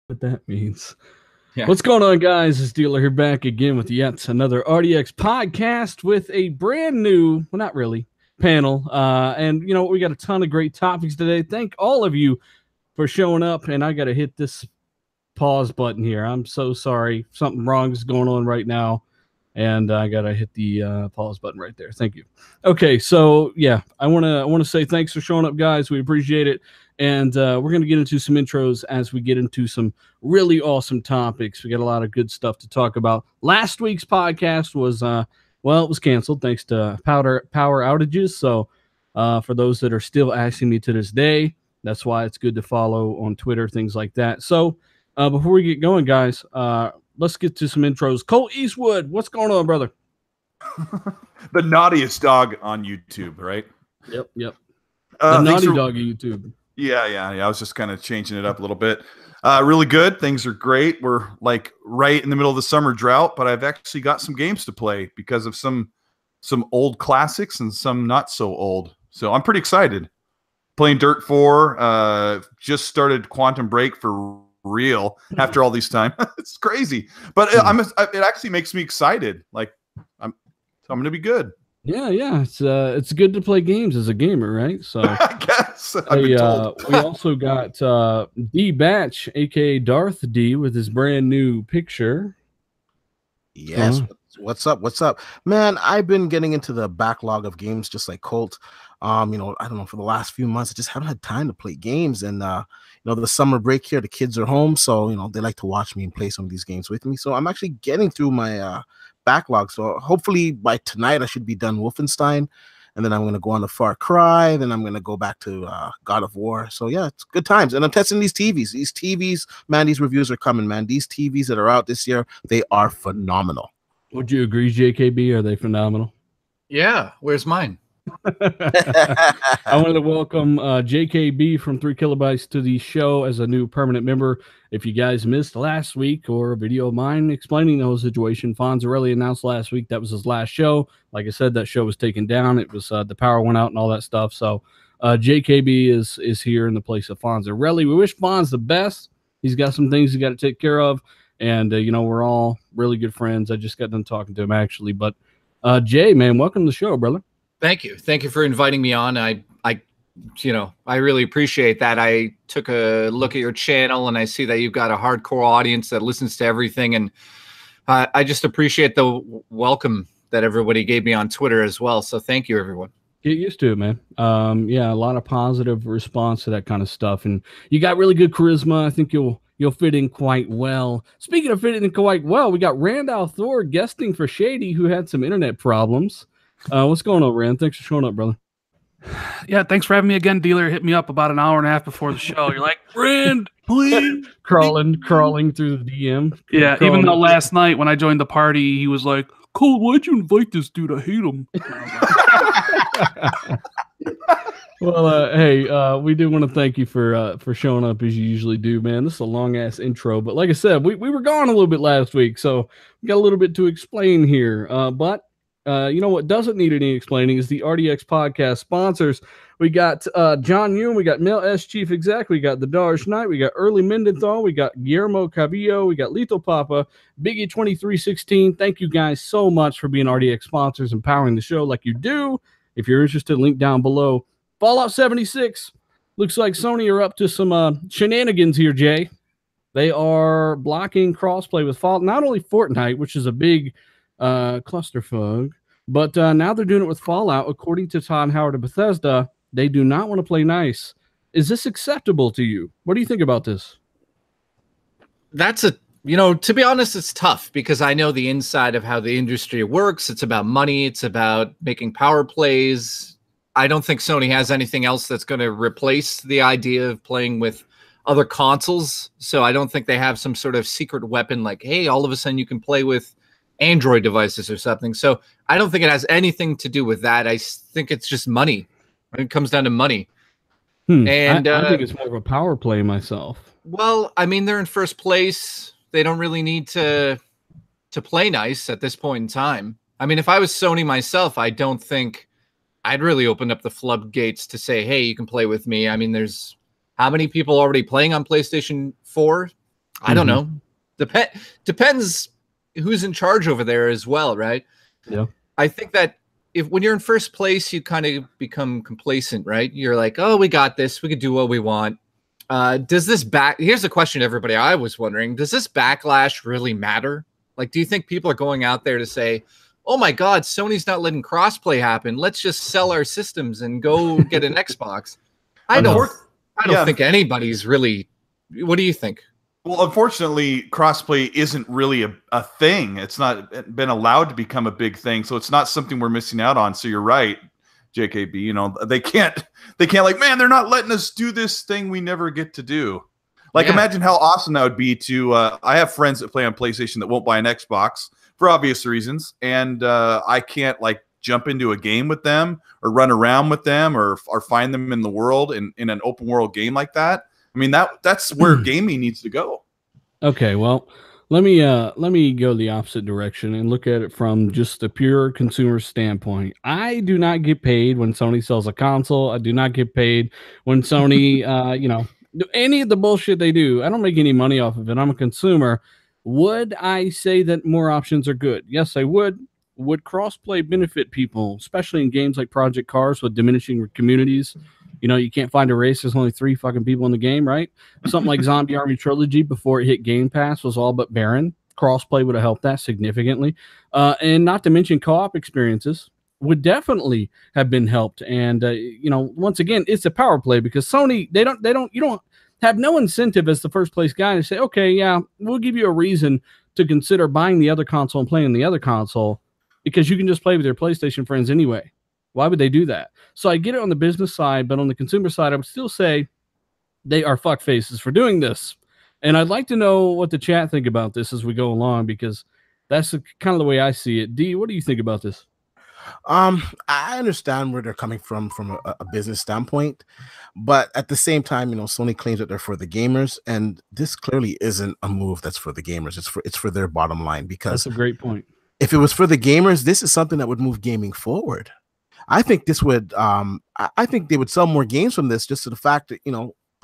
what that means. Yeah. What's going on, guys? It's Dealer here back again with yet another RDX podcast with a brand new, well, not really, panel. And, you know, we got a ton of great topics today. Thank all of you for showing up. And I got to hit this pause button here. I'm so sorry. Something wrong is going on right now. And I got to hit the pause button right there. Thank you. Okay, so, yeah, I want to say thanks for showing up, guys. We appreciate it. And we're going to get into some intros as we get into some really awesome topics. We got a lot of good stuff to talk about. Last week's podcast was, it was canceled thanks to power outages. So for those that are still asking me to this day, that's why it's good to follow on Twitter, things like that. So before we get going, guys, let's get to some intros. Cole Eastwood, what's going on, brother? The naughtiest dog on YouTube, right? Yep. The naughty dog of YouTube. Yeah. I was just kind of changing it up a little bit. Really good. Things are great. We're like right in the middle of the summer drought, but I've actually got some games to play because of some old classics and some not so old. So I'm pretty excited. Playing Dirt 4. Just started Quantum Break for real after all this time. It's crazy, but it actually makes me excited. Like I'm going to be good. Yeah. It's good to play games as a gamer, right? So I guess I've been told. We also got D Batch, aka Darth D, with his brand new picture. Yes. What's up, man? I've been getting into the backlog of games just like Colt. I don't know, for the last few months I just haven't had time to play games, and the summer break here, the kids are home, so they like to watch me and play some of these games with me. So I'm actually getting through my backlog. So hopefully by tonight I should be done Wolfenstein, and then I'm going to go on to Far Cry, then I'm going to go back to God of War. So yeah, it's good times. And I'm testing these TVs, man. These reviews are coming, man. These TVs that are out this year, they are phenomenal. Would you agree, JKB? Are they phenomenal? Yeah. Where's mine? I wanted to welcome JKB from 3 Kilobytes to the show as a new permanent member. If you guys missed last week or a video of mine explaining the whole situation, Fonzarelli announced last week that was his last show. Like I said, that show was taken down. It was the power went out and all that stuff. So JKB is here in the place of Fonzarelli. We wish Fonz the best. He's got some things he's got to take care of. And, we're all really good friends. I just got done talking to him, actually. But, Jay, man, welcome to the show, brother. Thank you. Thank you for inviting me on. I really appreciate that. I took a look at your channel, and I see that you've got a hardcore audience that listens to everything. And I just appreciate the welcome that everybody gave me on Twitter as well. So thank you, everyone. Get used to it, man. A lot of positive response to that kind of stuff. And you got really good charisma. I think you'll fit in quite well. Speaking of fitting in quite well, we got Randall Thor guesting for Shady, who had some internet problems. What's going on, Rand? Thanks for showing up, brother. Yeah, thanks for having me again, Dealer. Hit me up about an hour and a half before the show. You're like, Rand, please. crawling through the DM. Yeah, even though last night when I joined the party, he was like, Cole, why'd you invite this dude? I hate him. Well, hey, we do want to thank you for showing up as you usually do, man. This is a long-ass intro, but like I said, we were gone a little bit last week, so we got a little bit to explain here. But what doesn't need any explaining is the RDX podcast sponsors. We got John Yoon, we got Mel S. Chief Exec, we got the Darsh Knight, we got Early Mendenthal, we got Guillermo Cabillo, we got Lethal Papa, Biggie 2316. Thank you guys so much for being RDX sponsors and powering the show like you do. If you're interested, link down below. Fallout 76. Looks like Sony are up to some shenanigans here, Jay. They are blocking crossplay with Fallout, not only Fortnite, which is a big clusterfuck, but now they're doing it with Fallout. According to Todd Howard of Bethesda, they do not want to play nice. Is this acceptable to you? What do you think about this? That's to be honest, it's tough because I know the inside of how the industry works. It's about money. It's about making power plays. I don't think Sony has anything else that's going to replace the idea of playing with other consoles. So I don't think they have some sort of secret weapon like, hey, all of a sudden you can play with Android devices or something. So I don't think it has anything to do with that. I think it's just money. It comes down to money. And I think it's more of a power play myself. Well, I mean, they're in first place. They don't really need to play nice at this point in time. I mean, if I was Sony myself, I don't think I'd really open up the floodgates to say, hey, you can play with me. I mean, there's how many people already playing on PlayStation 4? I don't know. Depends who's in charge over there as well, right? Yeah. I think that when you're in first place, you kind of become complacent, right? You're like, oh, we got this. We could do what we want. Here's the question, everybody. I was wondering, does this backlash really matter? Like, do you think people are going out there to say, oh my God, Sony's not letting crossplay happen. Let's just sell our systems and go get an Xbox. I don't think anybody's really. What do you think? Well, unfortunately, crossplay isn't really a thing. It's not been allowed to become a big thing, so it's not something we're missing out on. So you're right, JKB. You know, they can't like, man, they're not letting us do this thing we never get to do. Like, imagine how awesome that would be to. I have friends that play on PlayStation that won't buy an Xbox for obvious reasons, and I can't like jump into a game with them or run around with them or find them in the world in an open world game like that. I mean, that's where gaming needs to go. Okay, well, let me go the opposite direction and look at it from just a pure consumer standpoint. I do not get paid when Sony sells a console. I do not get paid when Sony, do any of the bullshit they do. I don't make any money off of it. I'm a consumer. Would I say that more options are good? Yes, I would. Would crossplay benefit people, especially in games like Project Cars with diminishing communities? You know, you can't find a race. There's only 3 fucking people in the game, right? Something like Zombie Army Trilogy before it hit Game Pass was all but barren. Crossplay would have helped that significantly. And not to mention co-op experiences would definitely have been helped. And, once again, it's a power play because Sony, you don't have no incentive as the first place guy to say, okay, yeah, we'll give you a reason to consider buying the other console and playing the other console because you can just play with your PlayStation friends anyway. Why would they do that? So I get it on the business side, but on the consumer side, I would still say they are fuckfaces for doing this. And I'd like to know what the chat think about this as we go along, because that's kind of the way I see it. D, what do you think about this? I understand where they're coming from a business standpoint, but at the same time, Sony claims that they're for the gamers, and this clearly isn't a move that's for the gamers. It's for their bottom line, because that's a great point. If it was for the gamers, this is something that would move gaming forward. I think this would. I think they would sell more games from this, just to the fact that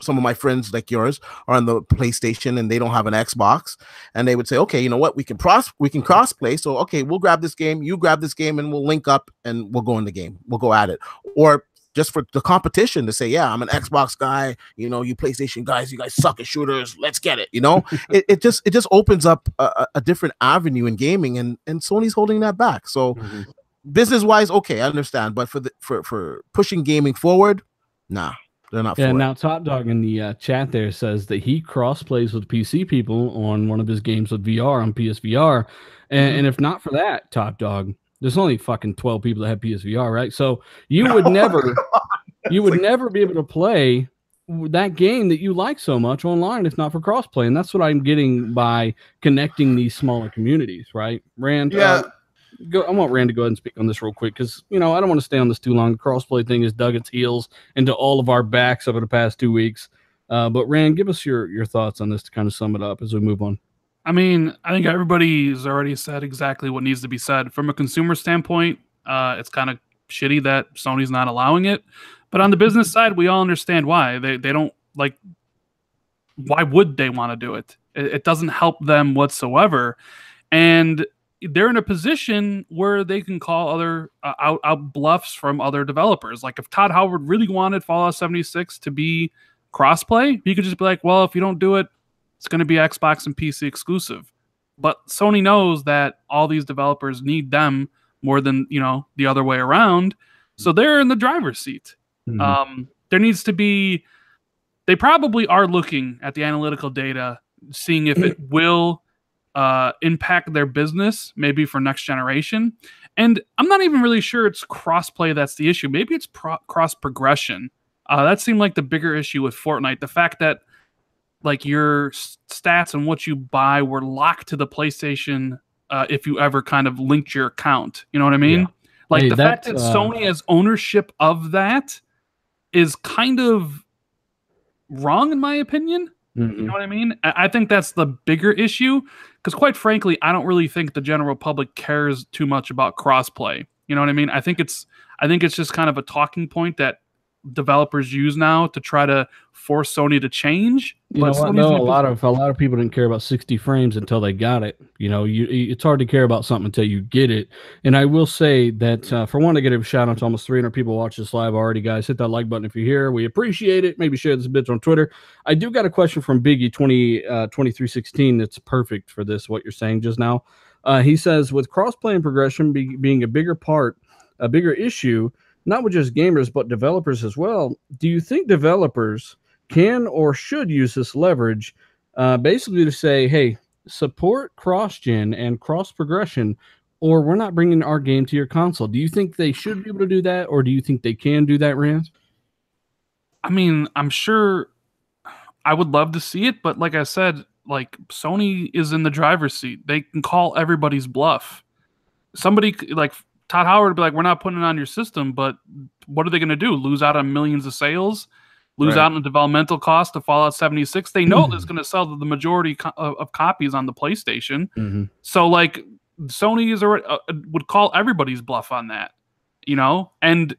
some of my friends like yours are on the PlayStation and they don't have an Xbox, and they would say, okay, you know what, we can cross play. So okay, we'll grab this game, you grab this game, and we'll link up and we'll go in the game. We'll go at it, or just for the competition to say, yeah, I'm an Xbox guy. You PlayStation guys, you guys suck at shooters. Let's get it. It just opens up a different avenue in gaming, and Sony's holding that back. So. Business wise, okay, I understand, but for pushing gaming forward, nah, they're not. Yeah, for now it. Top Dog in the chat there says that he cross plays with PC people on one of his games with VR on PSVR, and if not for that, Top Dog, there's only fucking 12 people that have PSVR, right? So you would never be able to play that game that you like so much online if not for crossplay, and that's what I'm getting by connecting these smaller communities, right? Rand, yeah. I want Rand to go ahead and speak on this real quick because I don't want to stay on this too long. The crossplay thing has dug its heels into all of our backs over the past 2 weeks. But Rand, give us your thoughts on this to kind of sum it up as we move on. I mean, I think everybody's already said exactly what needs to be said. From a consumer standpoint, it's kind of shitty that Sony's not allowing it. But on the business side, we all understand why. They don't like. Why would they want to do it? It doesn't help them whatsoever, and they're in a position where they can call other out bluffs from other developers. Like if Todd Howard really wanted Fallout 76 to be crossplay, he could just be like, well, if you don't do it, it's going to be Xbox and PC exclusive. But Sony knows that all these developers need them more than, the other way around. So they're in the driver's seat. There needs to be, they probably are looking at the analytical data, seeing if it will impact their business, maybe for next generation. And I'm not even really sure it's crossplay that's the issue. Maybe it's cross progression. That seemed like the bigger issue with Fortnite. The fact that like your stats and what you buy were locked to the PlayStation if you ever kind of linked your account. You know what I mean? Yeah. Like the fact that Sony has ownership of that is kind of wrong in my opinion. You know what I mean? I think that's the bigger issue because, quite frankly, I don't really think the general public cares too much about crossplay. You know what I mean? I think it's just kind of a talking point that developers use now to try to force Sony to change. You know what? No, a lot of people didn't care about 60 frames until they got it. You know, it's hard to care about something until you get it. And I will say that for one, to get a shout out to almost 300 people watch this live already, guys. Hit that like button if you're here. We appreciate it. Maybe share this bitch on Twitter. I do got a question from Biggie 2316 that's perfect for this. What you're saying just now. He says, with crossplay and progression being a bigger issue, not with just gamers, but developers as well, do you think developers can or should use this leverage basically to say, hey, support cross-gen and cross-progression, or we're not bringing our game to your console? Do you think they should be able to do that, or do you think they can do that, Rand? I mean, I'm sure I would love to see it, but like I said, like Sony is in the driver's seat. They can call everybody's bluff. Somebody like Todd Howard would be like, we're not putting it on your system, but what are they going to do? Lose out on millions of sales? Lose out on the developmental cost of Fallout 76? They know it's going to sell the majority of copies on the PlayStation. So like Sony would call everybody's bluff on that, you know? And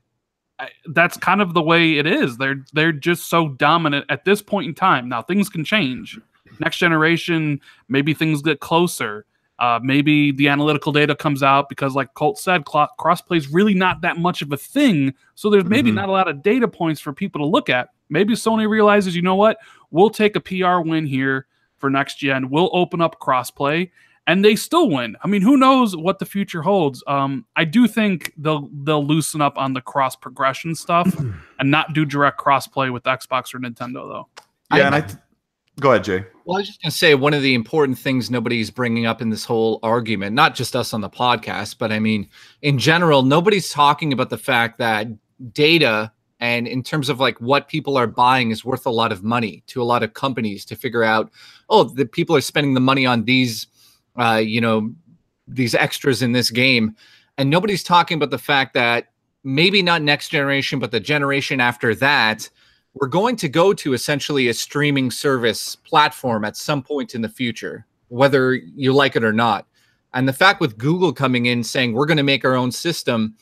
that's kind of the way it is. They're just so dominant at this point in time. Now things can change. Next generation, maybe things get closer. Maybe the analytical data comes out because, like Colt said, crossplay is really not that much of a thing. So there's maybe not a lot of data points for people to look at. Maybe Sony realizes, you know what? We'll take a PR win here for next gen. We'll open up crossplay, and they still win. I mean, who knows what the future holds? I do think they'll loosen up on the cross progression stuff and not do direct crossplay with Xbox or Nintendo, though. Yeah, go ahead, Jay. Well, I was just going to say, one of the important things nobody's bringing up in this whole argument, not just us on the podcast, but I mean, in general, nobody's talking about the fact that data and in terms of like what people are buying is worth a lot of money to a lot of companies to figure out, oh, the people are spending the money on these, these extras in this game. And nobody's talking about the fact that maybe not next generation, but the generation after that, we're going to go to essentially a streaming service platform at some point in the future, whether you like it or not. And the fact with Google coming in saying we're going to make our own system,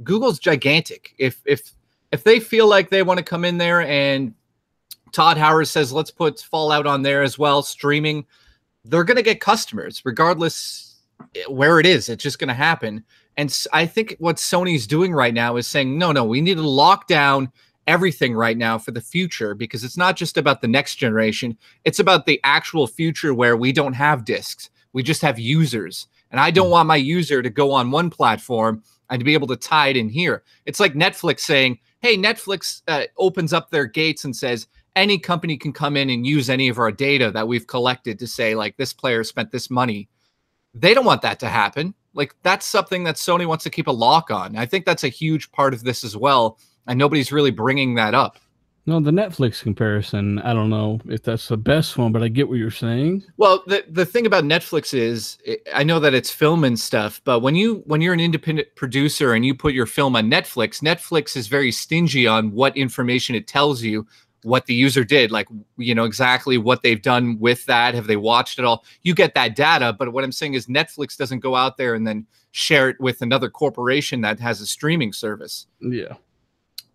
Google's gigantic. If they feel like they want to come in there and Todd Howard says, let's put Fallout on there as well, streaming, they're going to get customers regardless where it is. It's just going to happen. And I think what Sony's doing right now is saying, no, we need to lock down everything right now for the future, because it's not just about the next generation. It's about the actual future where we don't have discs. We just have users. And I don't want my user to go on one platform and to be able to tie it in here. It's like Netflix saying, hey, Netflix opens up their gates and says, any company can come in and use any of our data that we've collected to say, like, this player spent this money. They don't want that to happen. Like, that's something that Sony wants to keep a lock on. I think that's a huge part of this as well. And nobody's really bringing that up. No, the Netflix comparison, I don't know if that's the best one, but I get what you're saying. Well, the thing about Netflix is, I know that it's film and stuff, but when you're an independent producer and you put your film on Netflix, Netflix is very stingy on what information it tells you, what the user did, like, exactly what they've done with that. Have they watched it all? You get that data, but what I'm saying is Netflix doesn't go out there and then share it with another corporation that has a streaming service. Yeah.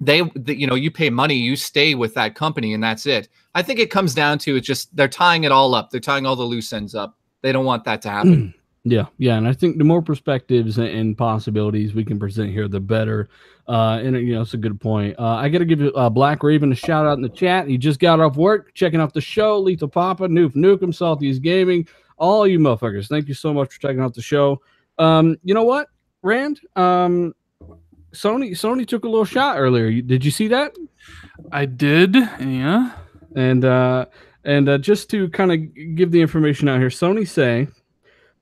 You pay money, you stay with that company, and that's it. I think it comes down to, it's just they're tying it all up. They're tying all the loose ends up. They don't want that to happen. Yeah. And I think the more perspectives and possibilities we can present here, the better. And it's a good point. I got to give Black Raven a shout out in the chat. He just got off work, checking out the show. Lethal Papa, Noof Nukem, Salty's Gaming, all you motherfuckers. Thank you so much for checking out the show. You know what, Rand? Sony took a little shot earlier. Did you see that? I did, yeah. And just to kind of give the information out here, Sony say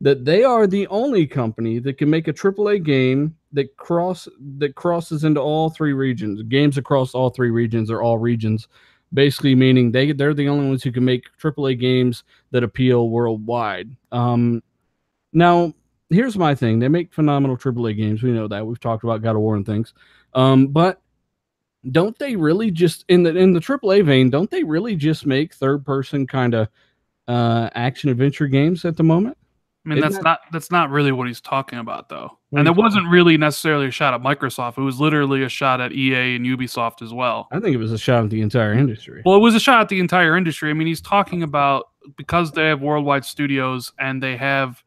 that they are the only company that can make a AAA game that crosses into all three regions. Games across all three regions or all regions, basically meaning they're the only ones who can make AAA games that appeal worldwide. Now, here's my thing. They make phenomenal AAA games. We know that. We've talked about God of War and things. But don't they really just, in the AAA vein, don't they really just make third-person kind of action-adventure games at the moment? I mean, that's not really what he's talking about, though. And it wasn't really necessarily a shot at Microsoft. It was literally a shot at EA and Ubisoft as well. I think it was a shot at the entire industry. Well, it was a shot at the entire industry. I mean, he's talking about because they have worldwide studios and they have,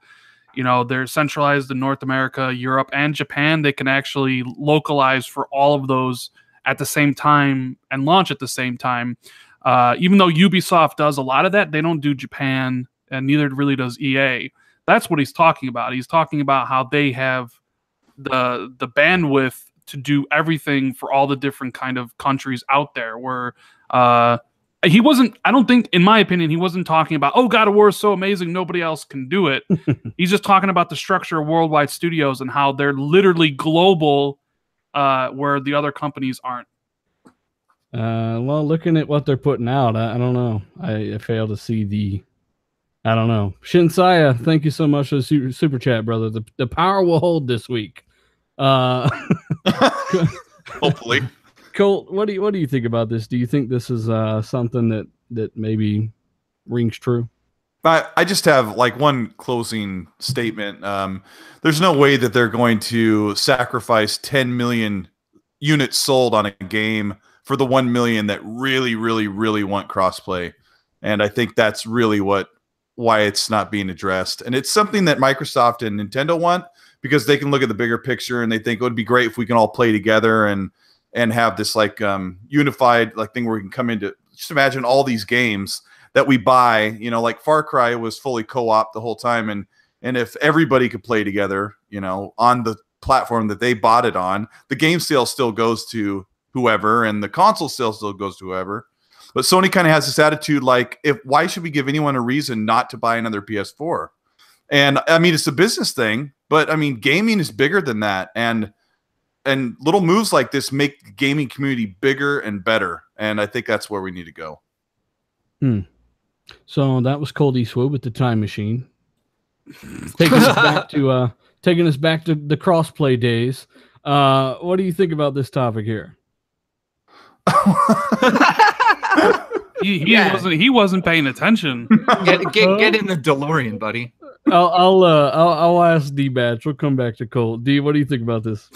they're centralized in North America, Europe, and Japan. They can actually localize for all of those at the same time and launch at the same time. Even though Ubisoft does a lot of that, they don't do Japan, and neither really does EA. That's what he's talking about. He's talking about how they have the bandwidth to do everything for all the different kind of countries out there. Where he wasn't, I don't think, in my opinion, he wasn't talking about, oh, God of War is so amazing, nobody else can do it. He's just talking about the structure of worldwide studios and how they're literally global, where the other companies aren't. Well, looking at what they're putting out, I don't know. I fail to see I don't know. Shinsaya, thank you so much for the super chat, brother. The power will hold this week. Hopefully. Colt, what do you think about this? Do you think this is something that maybe rings true? I just have one closing statement. There's no way that they're going to sacrifice 10 million units sold on a game for the 1 million that really, really, really want crossplay. And I think that's really why it's not being addressed. And it's something that Microsoft and Nintendo want, because they can look at the bigger picture and they think it would be great if we can all play together and have this unified thing where we can come into, just imagine all these games that we buy, like Far Cry was fully co-op the whole time. And if everybody could play together, on the platform that they bought it on, the game sale still goes to whoever and the console sale still goes to whoever. But Sony kind of has this attitude why should we give anyone a reason not to buy another PS4? And I mean, it's a business thing, but I mean, gaming is bigger than that. And little moves like this make the gaming community bigger and better. And I think that's where we need to go. So that was Cold Eastwood with the time machine. Taking us back to the crossplay days. What do you think about this topic here? He wasn't paying attention. Get in the DeLorean, buddy. I'll ask D-Batch. We'll come back to Colt. D, what do you think about this?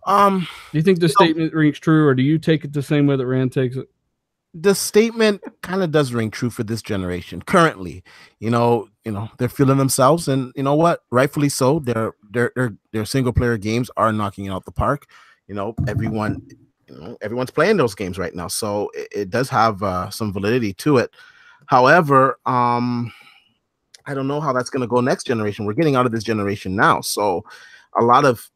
Do you think the statement rings true, or do you take it the same way that Rand takes it? The statement kind of does ring true for this generation. Currently, they're feeling themselves, and you know what? Rightfully so. Their single player games are knocking it out the park. Everyone's playing those games right now, so it does have some validity to it. However, I don't know how that's going to go next generation. We're getting out of this generation now, so a lot of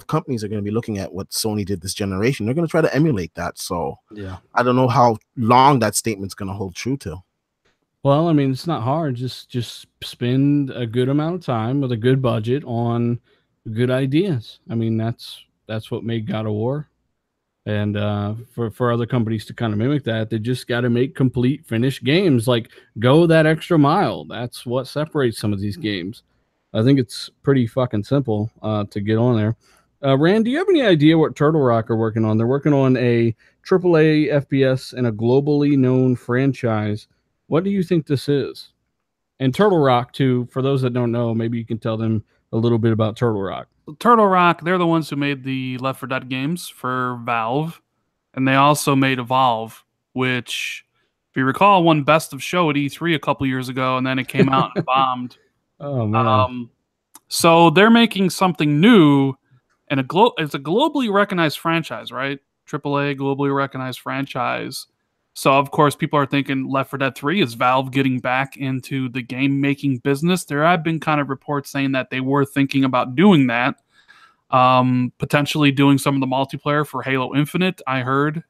companies are going to be looking at what Sony did this generation. They're going to try to emulate that. So yeah, I don't know how long that statement's going to hold true to. Well, I mean, it's not hard. Just spend a good amount of time with a good budget on good ideas. I mean, that's what made God of War. And for other companies to kind of mimic that, they just got to make complete finished games. Go that extra mile. That's what separates some of these games. I think it's pretty fucking simple to get on there. Rand, do you have any idea what Turtle Rock are working on? They're working on a AAA FPS and a globally known franchise. What do you think this is? And Turtle Rock, too, for those that don't know, maybe you can tell them a little bit about Turtle Rock. Turtle Rock, they're the ones who made the Left 4 Dead games for Valve, and they also made Evolve, which, if you recall, won Best of Show at E3 a couple years ago, and then it came out and bombed. Oh, man. So they're making something new, and it's a globally recognized franchise, right? AAA, globally recognized franchise. So, of course, people are thinking Left 4 Dead 3 is Valve getting back into the game-making business. There have been kind of reports saying that they were thinking about doing that, potentially doing some of the multiplayer for Halo Infinite. I heard,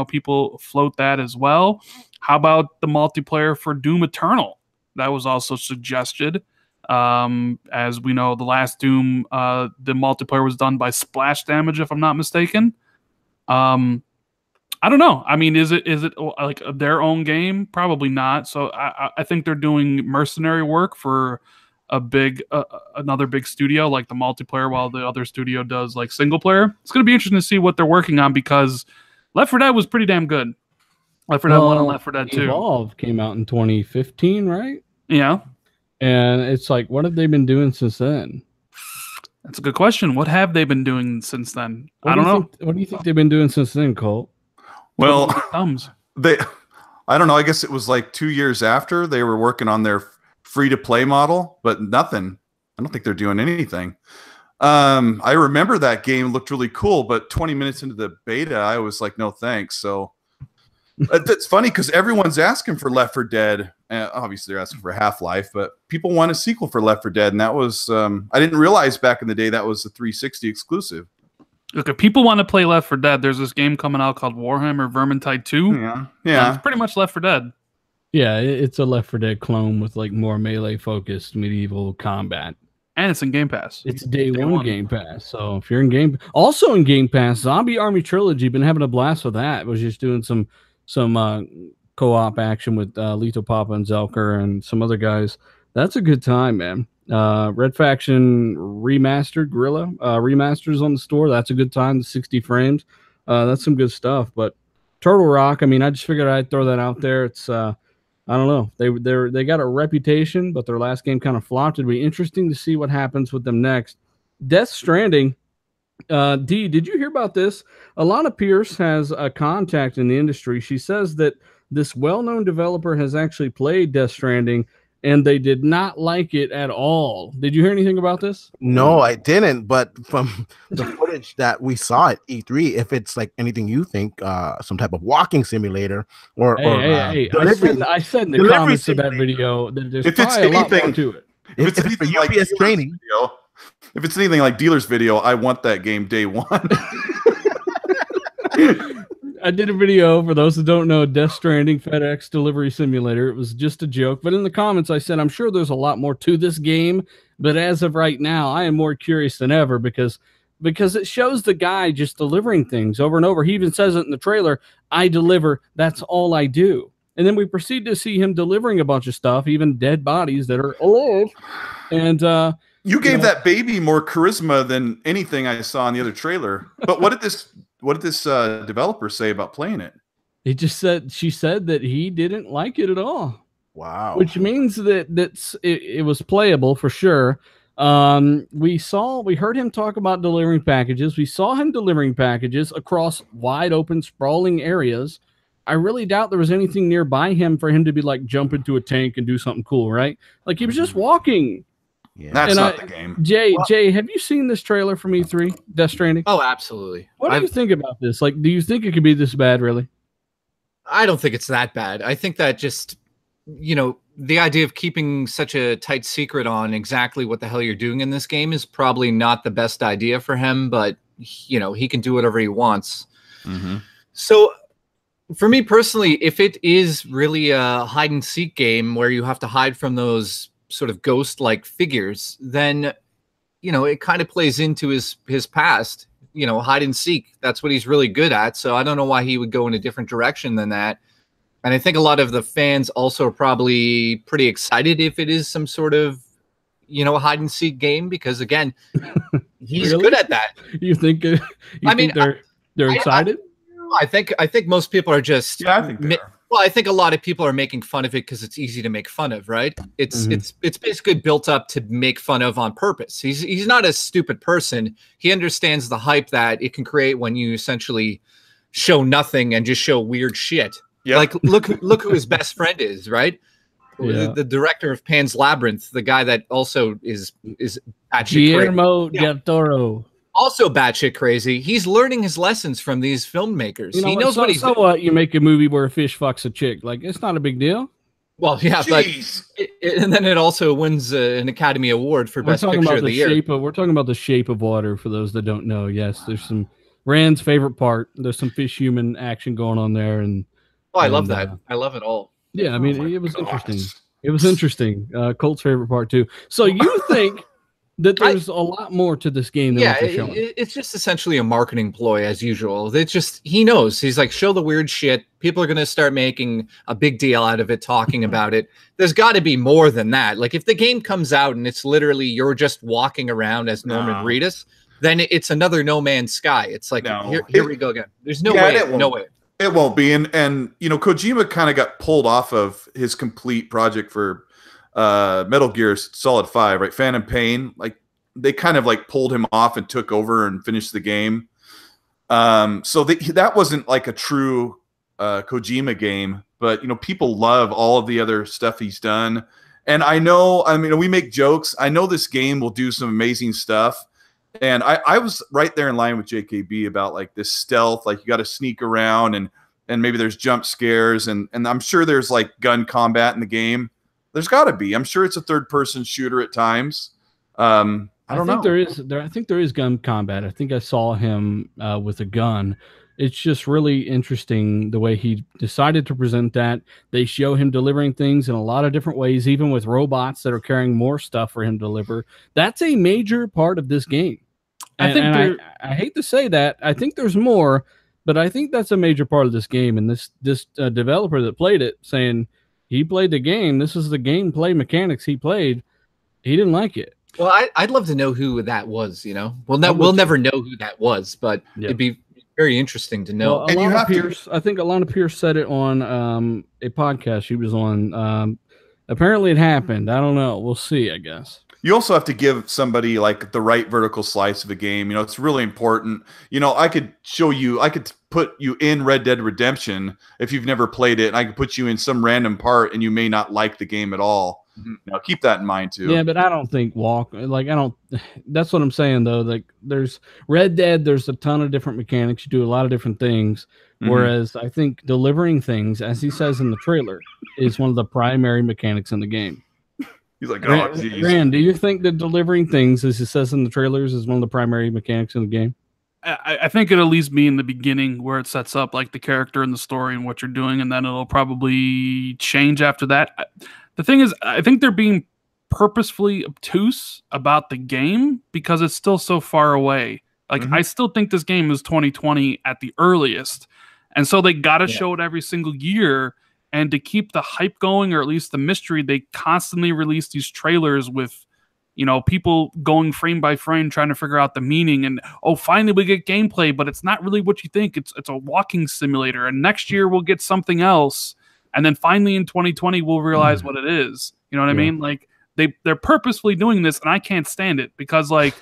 people float that as well. How about the multiplayer for Doom Eternal? That was also suggested. As we know, the last Doom, the multiplayer was done by Splash Damage, if I'm not mistaken. I don't know. I mean, is it like their own game? Probably not. So I think they're doing mercenary work for another big studio, like the multiplayer, while the other studio does like single player. It's going to be interesting to see what they're working on, because Left 4 Dead was pretty damn good. Left 4 Dead 1 and Left 4 Dead 2. Evolve came out in 2015, right? Yeah. And it's like, what have they been doing since then? That's a good question. What have they been doing since then? I don't know. What do you think they've been doing since then, Colt? Well, Thumbs. I don't know. I guess it was like 2 years after they were working on their free-to-play model, but nothing. I don't think they're doing anything. I remember that game looked really cool, but 20 minutes into the beta, I was like, no thanks. So that's funny because everyone's asking for Left 4 Dead. Obviously, they're asking for Half-Life, but people want a sequel for Left 4 Dead, and that was I didn't realize back in the day that was a 360 exclusive. Look, if people want to play Left 4 Dead, there's this game coming out called Warhammer Vermintide 2. Yeah. It's pretty much Left 4 Dead. Yeah, it's a Left 4 Dead clone with like more melee-focused medieval combat. And it's in Game Pass. It's day one Game Pass. So if you're in also in Game Pass, Zombie Army Trilogy, been having a blast with that. Was just doing some co-op action with Lito Papa and Zelker and some other guys. That's a good time, man. Red Faction Remastered Gorilla remasters on the store. That's a good time. The 60 frames. That's some good stuff. But Turtle Rock, I mean, I just figured I'd throw that out there. It's I don't know. They got a reputation, but their last game kind of flopped. It'd be interesting to see what happens with them next. Death Stranding. D, did you hear about this? Alana Pierce has a contact in the industry. She says that this well-known developer has actually played Death Stranding, and they did not like it at all. Did you hear anything about this? No, I didn't. But from the footage that we saw at E3, if it's like anything you think, some type of walking simulator or I said in the comments of that video that there's probably a lot more to it. If it's anything like UPS training, if it's anything like Dealer's Video, I want that game day one. I did a video, for those who don't know, Death Stranding FedEx Delivery Simulator. It was just a joke. But in the comments, I said, I'm sure there's a lot more to this game. But as of right now, I am more curious than ever because it shows the guy just delivering things over and over. He even says it in the trailer, I deliver, that's all I do. And then we proceed to see him delivering a bunch of stuff, even dead bodies that are alive. And you gave that baby more charisma than anything I saw in the other trailer. But what did this developer say about playing it? She said that he didn't like it at all. Wow. Which means that it was playable for sure. We heard him talk about delivering packages. We saw him delivering packages across wide open, sprawling areas. I really doubt there was anything nearby him for him to be like jump into a tank and do something cool, right? Like he was just walking. Yeah, that's not the game. Jay, have you seen this trailer from E3, Death Stranding? Oh, absolutely. What do you think about this? Like, do you think it could be this bad, really? I don't think it's that bad. I think that just, the idea of keeping such a tight secret on exactly what the hell you're doing in this game is probably not the best idea for him, but, he can do whatever he wants. Mm-hmm. So, for me personally, if it is really a hide-and-seek game where you have to hide from those sort of ghost-like figures, then, it kind of plays into his past. Hide and seek. That's what he's really good at. So I don't know why he would go in a different direction than that. And I think a lot of the fans also are probably pretty excited if it is some sort of, hide and seek game, because again, he's good at that. You think? Think they're excited? I think most people are just. Yeah, I think they are. Well, I think a lot of people are making fun of it because it's easy to make fun of, right? It's basically built up to make fun of on purpose. He's not a stupid person. He understands the hype that it can create when you essentially show nothing and just show weird shit. Yep. Like look who his best friend is, right? Yeah. The director of Pan's Labyrinth, the guy that also is Guillermo del Toro. Also batshit crazy. He's learning his lessons from these filmmakers. He knows what he's doing. So what? You make a movie where a fish fucks a chick. Like, it's not a big deal. Well, yeah, Jeez. but and then it also wins an Academy Award for Best Picture of the Year. We're talking about The Shape of Water, for those that don't know. Yes, there's some Rand's favorite part. There's some fish-human action going on there. I love that. I love it all. Yeah, I mean, it was interesting. It was interesting. Colt's favorite part, too. So you think that there's a lot more to this game than what they're showing? It's just essentially a marketing ploy as usual. It's just, he knows. He's like, show the weird shit. People are going to start making a big deal out of it, talking about it. There's got to be more than that. Like, if the game comes out and it's literally you're just walking around as Norman Reedus, then it's another No Man's Sky. It's like, here we go again. There's no way. No way. It won't be. And Kojima kind of got pulled off of his complete project for Metal Gear Solid 5, right? Phantom Pain, like they kind of like pulled him off and took over and finished the game. So that wasn't like a true Kojima game, but people love all of the other stuff he's done. And I mean, we make jokes. I know this game will do some amazing stuff. And I was right there in line with JKB about like this stealth, like you got to sneak around and maybe there's jump scares and I'm sure there's like gun combat in the game. There's got to be. I'm sure it's a third-person shooter at times. I don't know. I think there is gun combat. I think I saw him with a gun. It's just really interesting the way he decided to present that. They show him delivering things in a lot of different ways, even with robots that are carrying more stuff for him to deliver. That's a major part of this game. I hate to say that. I think there's more, but I think that's a major part of this game. And this developer that played it saying he played the game. This is the gameplay mechanics he played. He didn't like it. Well, I'd love to know who that was. We'll never know who that was, but it'd be very interesting to know. Well, I think Alana Pierce said it on a podcast she was on. Apparently, it happened. I don't know. We'll see, I guess. You also have to give somebody like the right vertical slice of a game. It's really important. I could put you in Red Dead Redemption if you've never played it, and I could put you in some random part, and you may not like the game at all. Keep that in mind too. Yeah, but I don't think that's what I'm saying though. Like there's Red Dead, there's a ton of different mechanics. You do a lot of different things. Whereas I think delivering things, as he says in the trailer, is one of the primary mechanics in the game. He's like, oh, geez. Rand, do you think that delivering things, as it says in the trailers, is one of the primary mechanics in the game? I think it'll at least be in the beginning where it sets up like the character and the story and what you're doing, and then it'll probably change after that. The thing is, I think they're being purposefully obtuse about the game because it's still so far away. Like, I still think this game is 2020 at the earliest. And so they got to show it every single year. And to keep the hype going, or at least the mystery, they constantly release these trailers with, people going frame by frame trying to figure out the meaning. And, finally we get gameplay, but it's not really what you think. It's a walking simulator. And next year we'll get something else. And then finally in 2020, we'll realize what it is. You know what I mean? Like they're purposefully doing this, and I can't stand it because I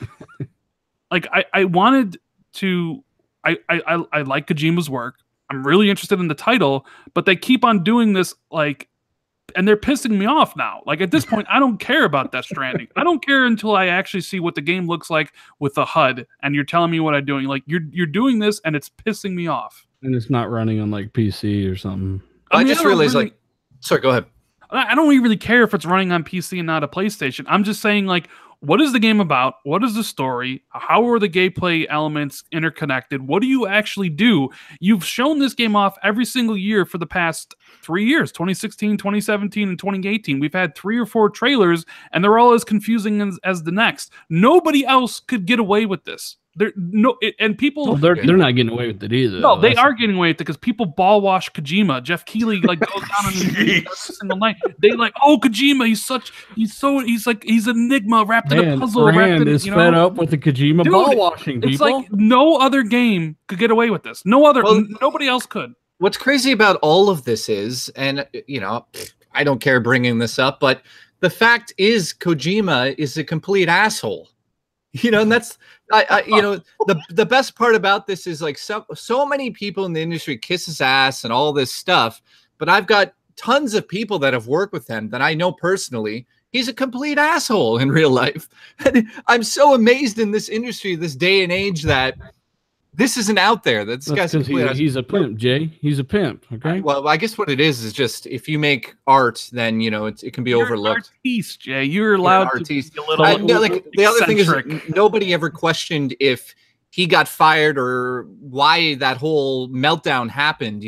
wanted to, I like Kojima's work. I'm really interested in the title, but they keep on doing this, and they're pissing me off now. Like at this point, I don't care about Death Stranding. I don't care until I actually see what the game looks like with the HUD, and you're telling me what I'm doing. Like you're doing this, and it's pissing me off. And it's not running on like PC or something. I just realized, sorry, go ahead. I don't really care if it's running on PC and not a PlayStation. I'm just saying, what is the game about? What is the story? How are the gameplay elements interconnected? What do you actually do? You've shown this game off every single year for the past 3 years, 2016, 2017, and 2018. We've had 3 or 4 trailers, and they're all as confusing as the next. Nobody else could get away with this. They're not getting away with it either. No, they are getting away with it because people ball wash Kojima. Jeff Keighley goes down in the news every single night. They Kojima. He's an enigma wrapped in a puzzle. Rand is fed up with the Kojima ball washing. It's like no other game could get away with this. Nobody else could. What's crazy about all of this is, and I don't care bringing this up, but the fact is Kojima is a complete asshole. And that's the best part about this is so many people in the industry kiss his ass and all this stuff, but I've got tons of people that have worked with him that I know personally. He's a complete asshole in real life. And I'm so amazed in this industry, this day and age, that this isn't out there. He's a pimp, Jay. He's a pimp. Okay. Well, I guess what it is just if you make art, then it can be overlooked. An artiste, Jay. You're allowed to be a little. The other thing is, nobody ever questioned if he got fired or why that whole meltdown happened.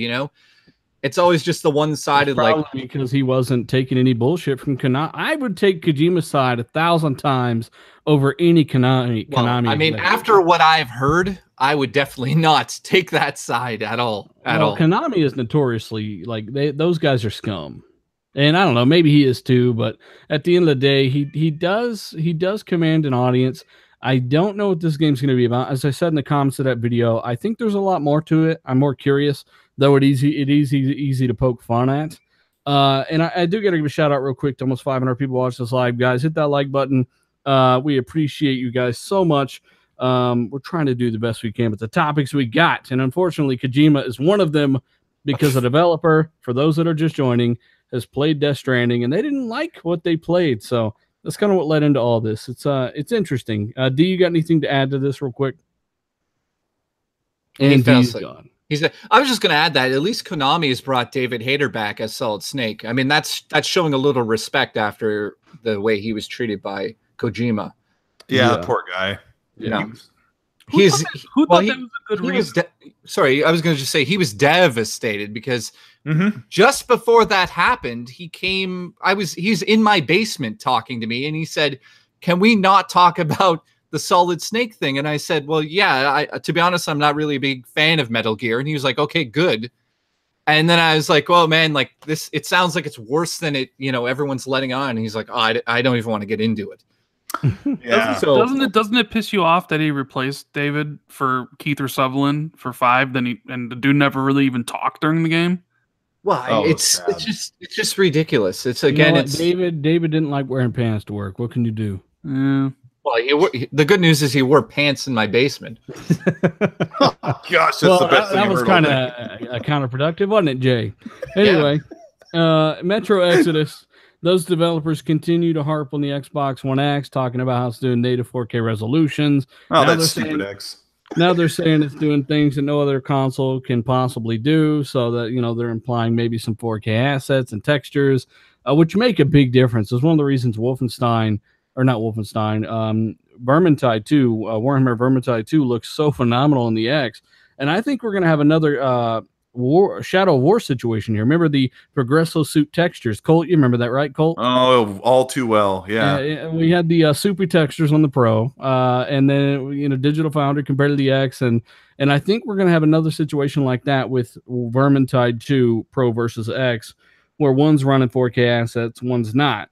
It's always just the one-sided, because he wasn't taking any bullshit from Konami. I would take Kojima's side 1,000 times over any Konami. I mean, after what I've heard, I would definitely not take that side at all. Konami is notoriously those guys are scum, and I don't know, maybe he is too. But at the end of the day, he does command an audience. I don't know what this game's going to be about. As I said in the comments of that video, I think there's a lot more to it. I'm more curious, though. It is easy to poke fun at. And I do got to give a shout out real quick to almost 500 people watching this live, guys. Hit that like button. We appreciate you guys so much. We're trying to do the best we can with the topics we got, and unfortunately, Kojima is one of them because the developer, for those that are just joining, has played Death Stranding, and they didn't like what they played. So that's kind of what led into all this. It's interesting. D, you got anything to add to this real quick? And D's gone. I was just going to add that at least Konami has brought David Hayter back as Solid Snake. I mean, that's showing a little respect after the way he was treated by Kojima. Yeah. Poor guy. Yeah. Who thought that was a good reason? Sorry, I was going to just say he was devastated because just before that happened, he's in my basement talking to me, and he said, "Can we not talk about the Solid Snake thing?" And I said, "Well, yeah, to be honest, I'm not really a big fan of Metal Gear." And he was like, "Okay, good." And then I was like, "Well, man, like this, it sounds like it's worse than it, everyone's letting on." And he's like, "Oh, I don't even want to get into it." Yeah. Doesn't it piss you off that he replaced David for Keith or Sutherland for 5? And the dude never really even talked during the game. Well, it's just ridiculous. It's again, David didn't like wearing pants to work. What can you do? Yeah. Well, the good news is he wore pants in my basement. Oh, gosh, that's the best thing that was kind of counterproductive, wasn't it, Jay? Anyway, Metro Exodus. Those developers continue to harp on the Xbox One X, talking about how it's doing native 4K resolutions. Oh, that's stupid X. Now they're saying it's doing things that no other console can possibly do, so that they're implying maybe some 4K assets and textures, which make a big difference. It's one of the reasons Vermintide 2, Warhammer Vermintide 2 looks so phenomenal in the X, and I think we're going to have another Shadow of War situation here. Remember the Progresso suit textures, Colt? You remember that, right, Colt? Oh, all too well. Yeah. We had the Super textures on the Pro, and then Digital Foundry compared to the X, and I think we're going to have another situation like that with Vermintide 2 Pro versus X, where one's running 4K assets, one's not.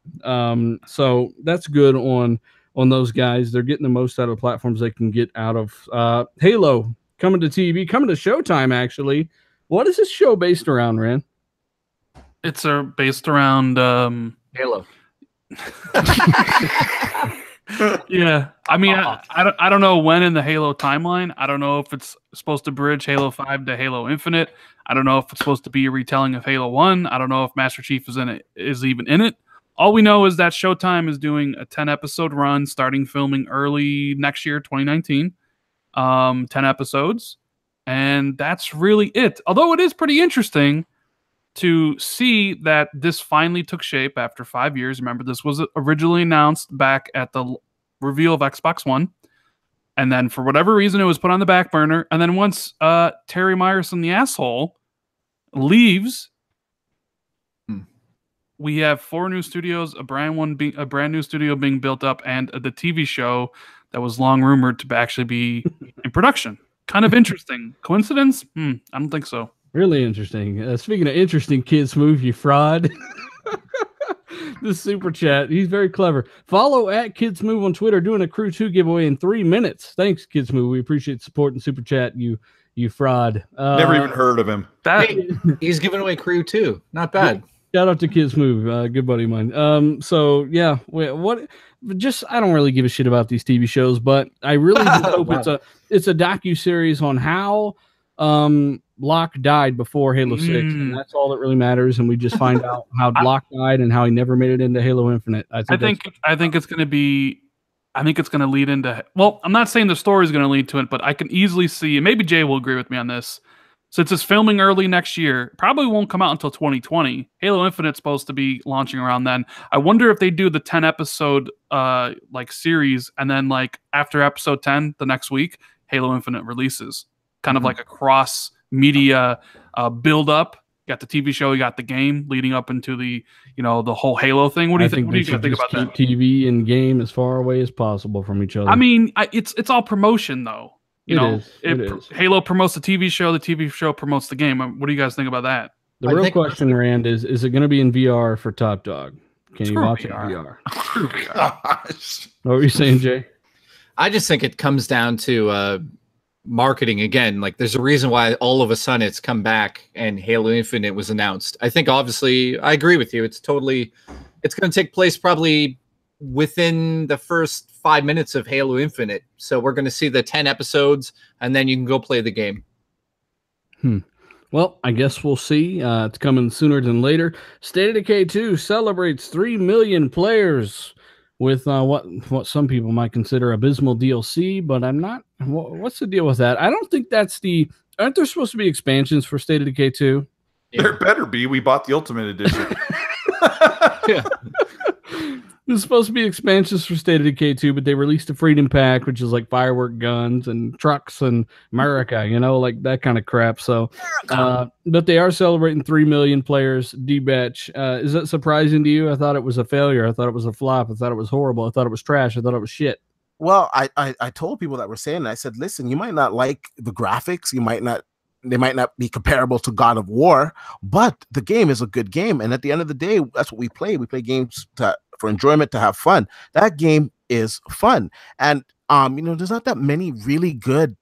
So that's good on those guys. They're getting the most out of the platforms they can get out of. Halo coming to TV, coming to Showtime, actually. What is this show based around, Ran? It's based around Halo. Yeah, I mean, I don't know when in the Halo timeline. I don't know if it's supposed to bridge Halo 5 to Halo Infinite. I don't know if it's supposed to be a retelling of Halo 1. I don't know if Master Chief is even in it. All we know is that Showtime is doing a 10-episode run, starting filming early next year, 2019. 10 episodes. And that's really it. Although it is pretty interesting to see that this finally took shape after 5 years. Remember, this was originally announced back at the reveal of Xbox One. And then for whatever reason, it was put on the back burner. And then once Terry Myerson, the asshole, leaves, we have 4 new studios, a brand new studio being built up, and the TV show that was long rumored to actually be in production. Kind of interesting. Coincidence? I don't think so. Really interesting. Speaking of interesting, Kid Smooth, you fraud. This super chat. He's very clever. Follow at Kid Smooth on Twitter, doing a Crew 2 giveaway in 3 minutes. Thanks, Kid Smooth. We appreciate support and super chat. You fraud. Never even heard of him. He's giving away Crew 2. Not bad. Shout out to Kid Smooth, good buddy of mine. So yeah, I don't really give a shit about these TV shows, but I really hope it's a docu-series on how Locke died before Halo 6, and that's all that really matters. And we just find out how Locke died and how he never made it into Halo Infinite. I think it's going to be. I think it's going to lead into. Well, I'm not saying the story is going to lead to it, but I can easily see, and maybe Jay will agree with me on this. Since it's filming early next year, probably won't come out until 2020. Halo Infinite's supposed to be launching around then. I wonder if they do the 10-episode series, and then after episode 10, the next week, Halo Infinite releases. Kind of like a cross-media build-up. You got the TV show, you got the game leading up into the the whole Halo thing. What do you think? What do you think about that? TV and game as far away as possible from each other. I mean, it's all promotion though. It is. Halo promotes the TV show promotes the game. What do you guys think about that? The real question, Rand, is it going to be in VR for Top Dog? Can you watch it in VR? Gosh. What were you saying, Jay? I just think it comes down to marketing again. Like, there's a reason why all of a sudden it's come back and Halo Infinite was announced. I think obviously I agree with you. It's going to take place probably within the first 5 minutes of Halo Infinite. So we're going to see the 10 episodes and then you can go play the game. Well, I guess we'll see. It's coming sooner than later. State of Decay 2 celebrates 3 million players with what some people might consider abysmal DLC, but I'm not. What's the deal with that? I don't think that's the. Aren't there supposed to be expansions for State of Decay 2? Yeah. There better be. We bought the Ultimate Edition. Yeah. There's supposed to be expansions for State of Decay 2, but they released a Freedom Pack, which is like firework guns and trucks and America, you know, like that kind of crap. So, but they are celebrating 3 million players. D-Batch, is that surprising to you? I thought it was a failure. I thought it was a flop. I thought it was horrible. I thought it was trash. I thought it was shit. Well, I told people that were saying that, I said, listen, you might not like the graphics. They might not be comparable to God of War, but the game is a good game. And at the end of the day, that's what we play. We play games for enjoyment, to have fun. That game is fun. And, you know, there's not that many really good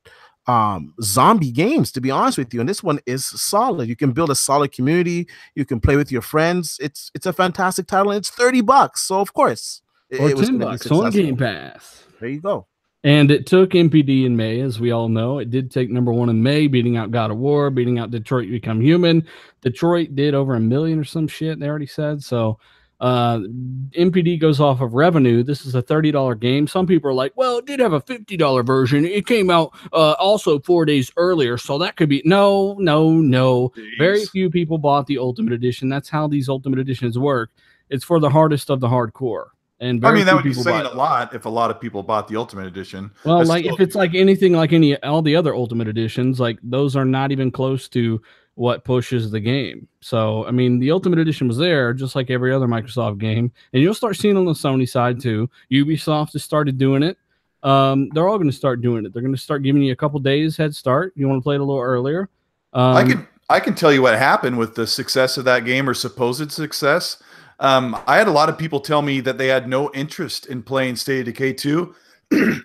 zombie games, to be honest with you. And this one is solid. You can build a solid community. You can play with your friends. It's a fantastic title, and it's $30. So, of course, or $10 on Game Pass. There you go. And it took MPD in May, as we all know. It did take #1 in May, beating out God of War, beating out Detroit Become Human. Detroit did over 1 million or some shit, they already said. So MPD goes off of revenue. This is a $30 game. Some people are like, well, it did have a $50 version. It came out also 4 days earlier, so that could be... No. Jeez. Very few people bought the Ultimate Edition. That's how these Ultimate Editions work. It's for the hardest of the hardcore. And I mean, that would be saying a lot if a lot of people bought the Ultimate Edition. Well, like if it's like anything like all the other Ultimate Editions, like those are not even close to what pushes the game. So, I mean, the Ultimate Edition was there just like every other Microsoft game. And you'll start seeing on the Sony side too. Ubisoft has started doing it. They're all going to start doing it. They're going to start giving you a couple days head start. You want to play it a little earlier. I can tell you what happened with the success of that game, or supposed success. I had a lot of people tell me that they had no interest in playing State of Decay 2.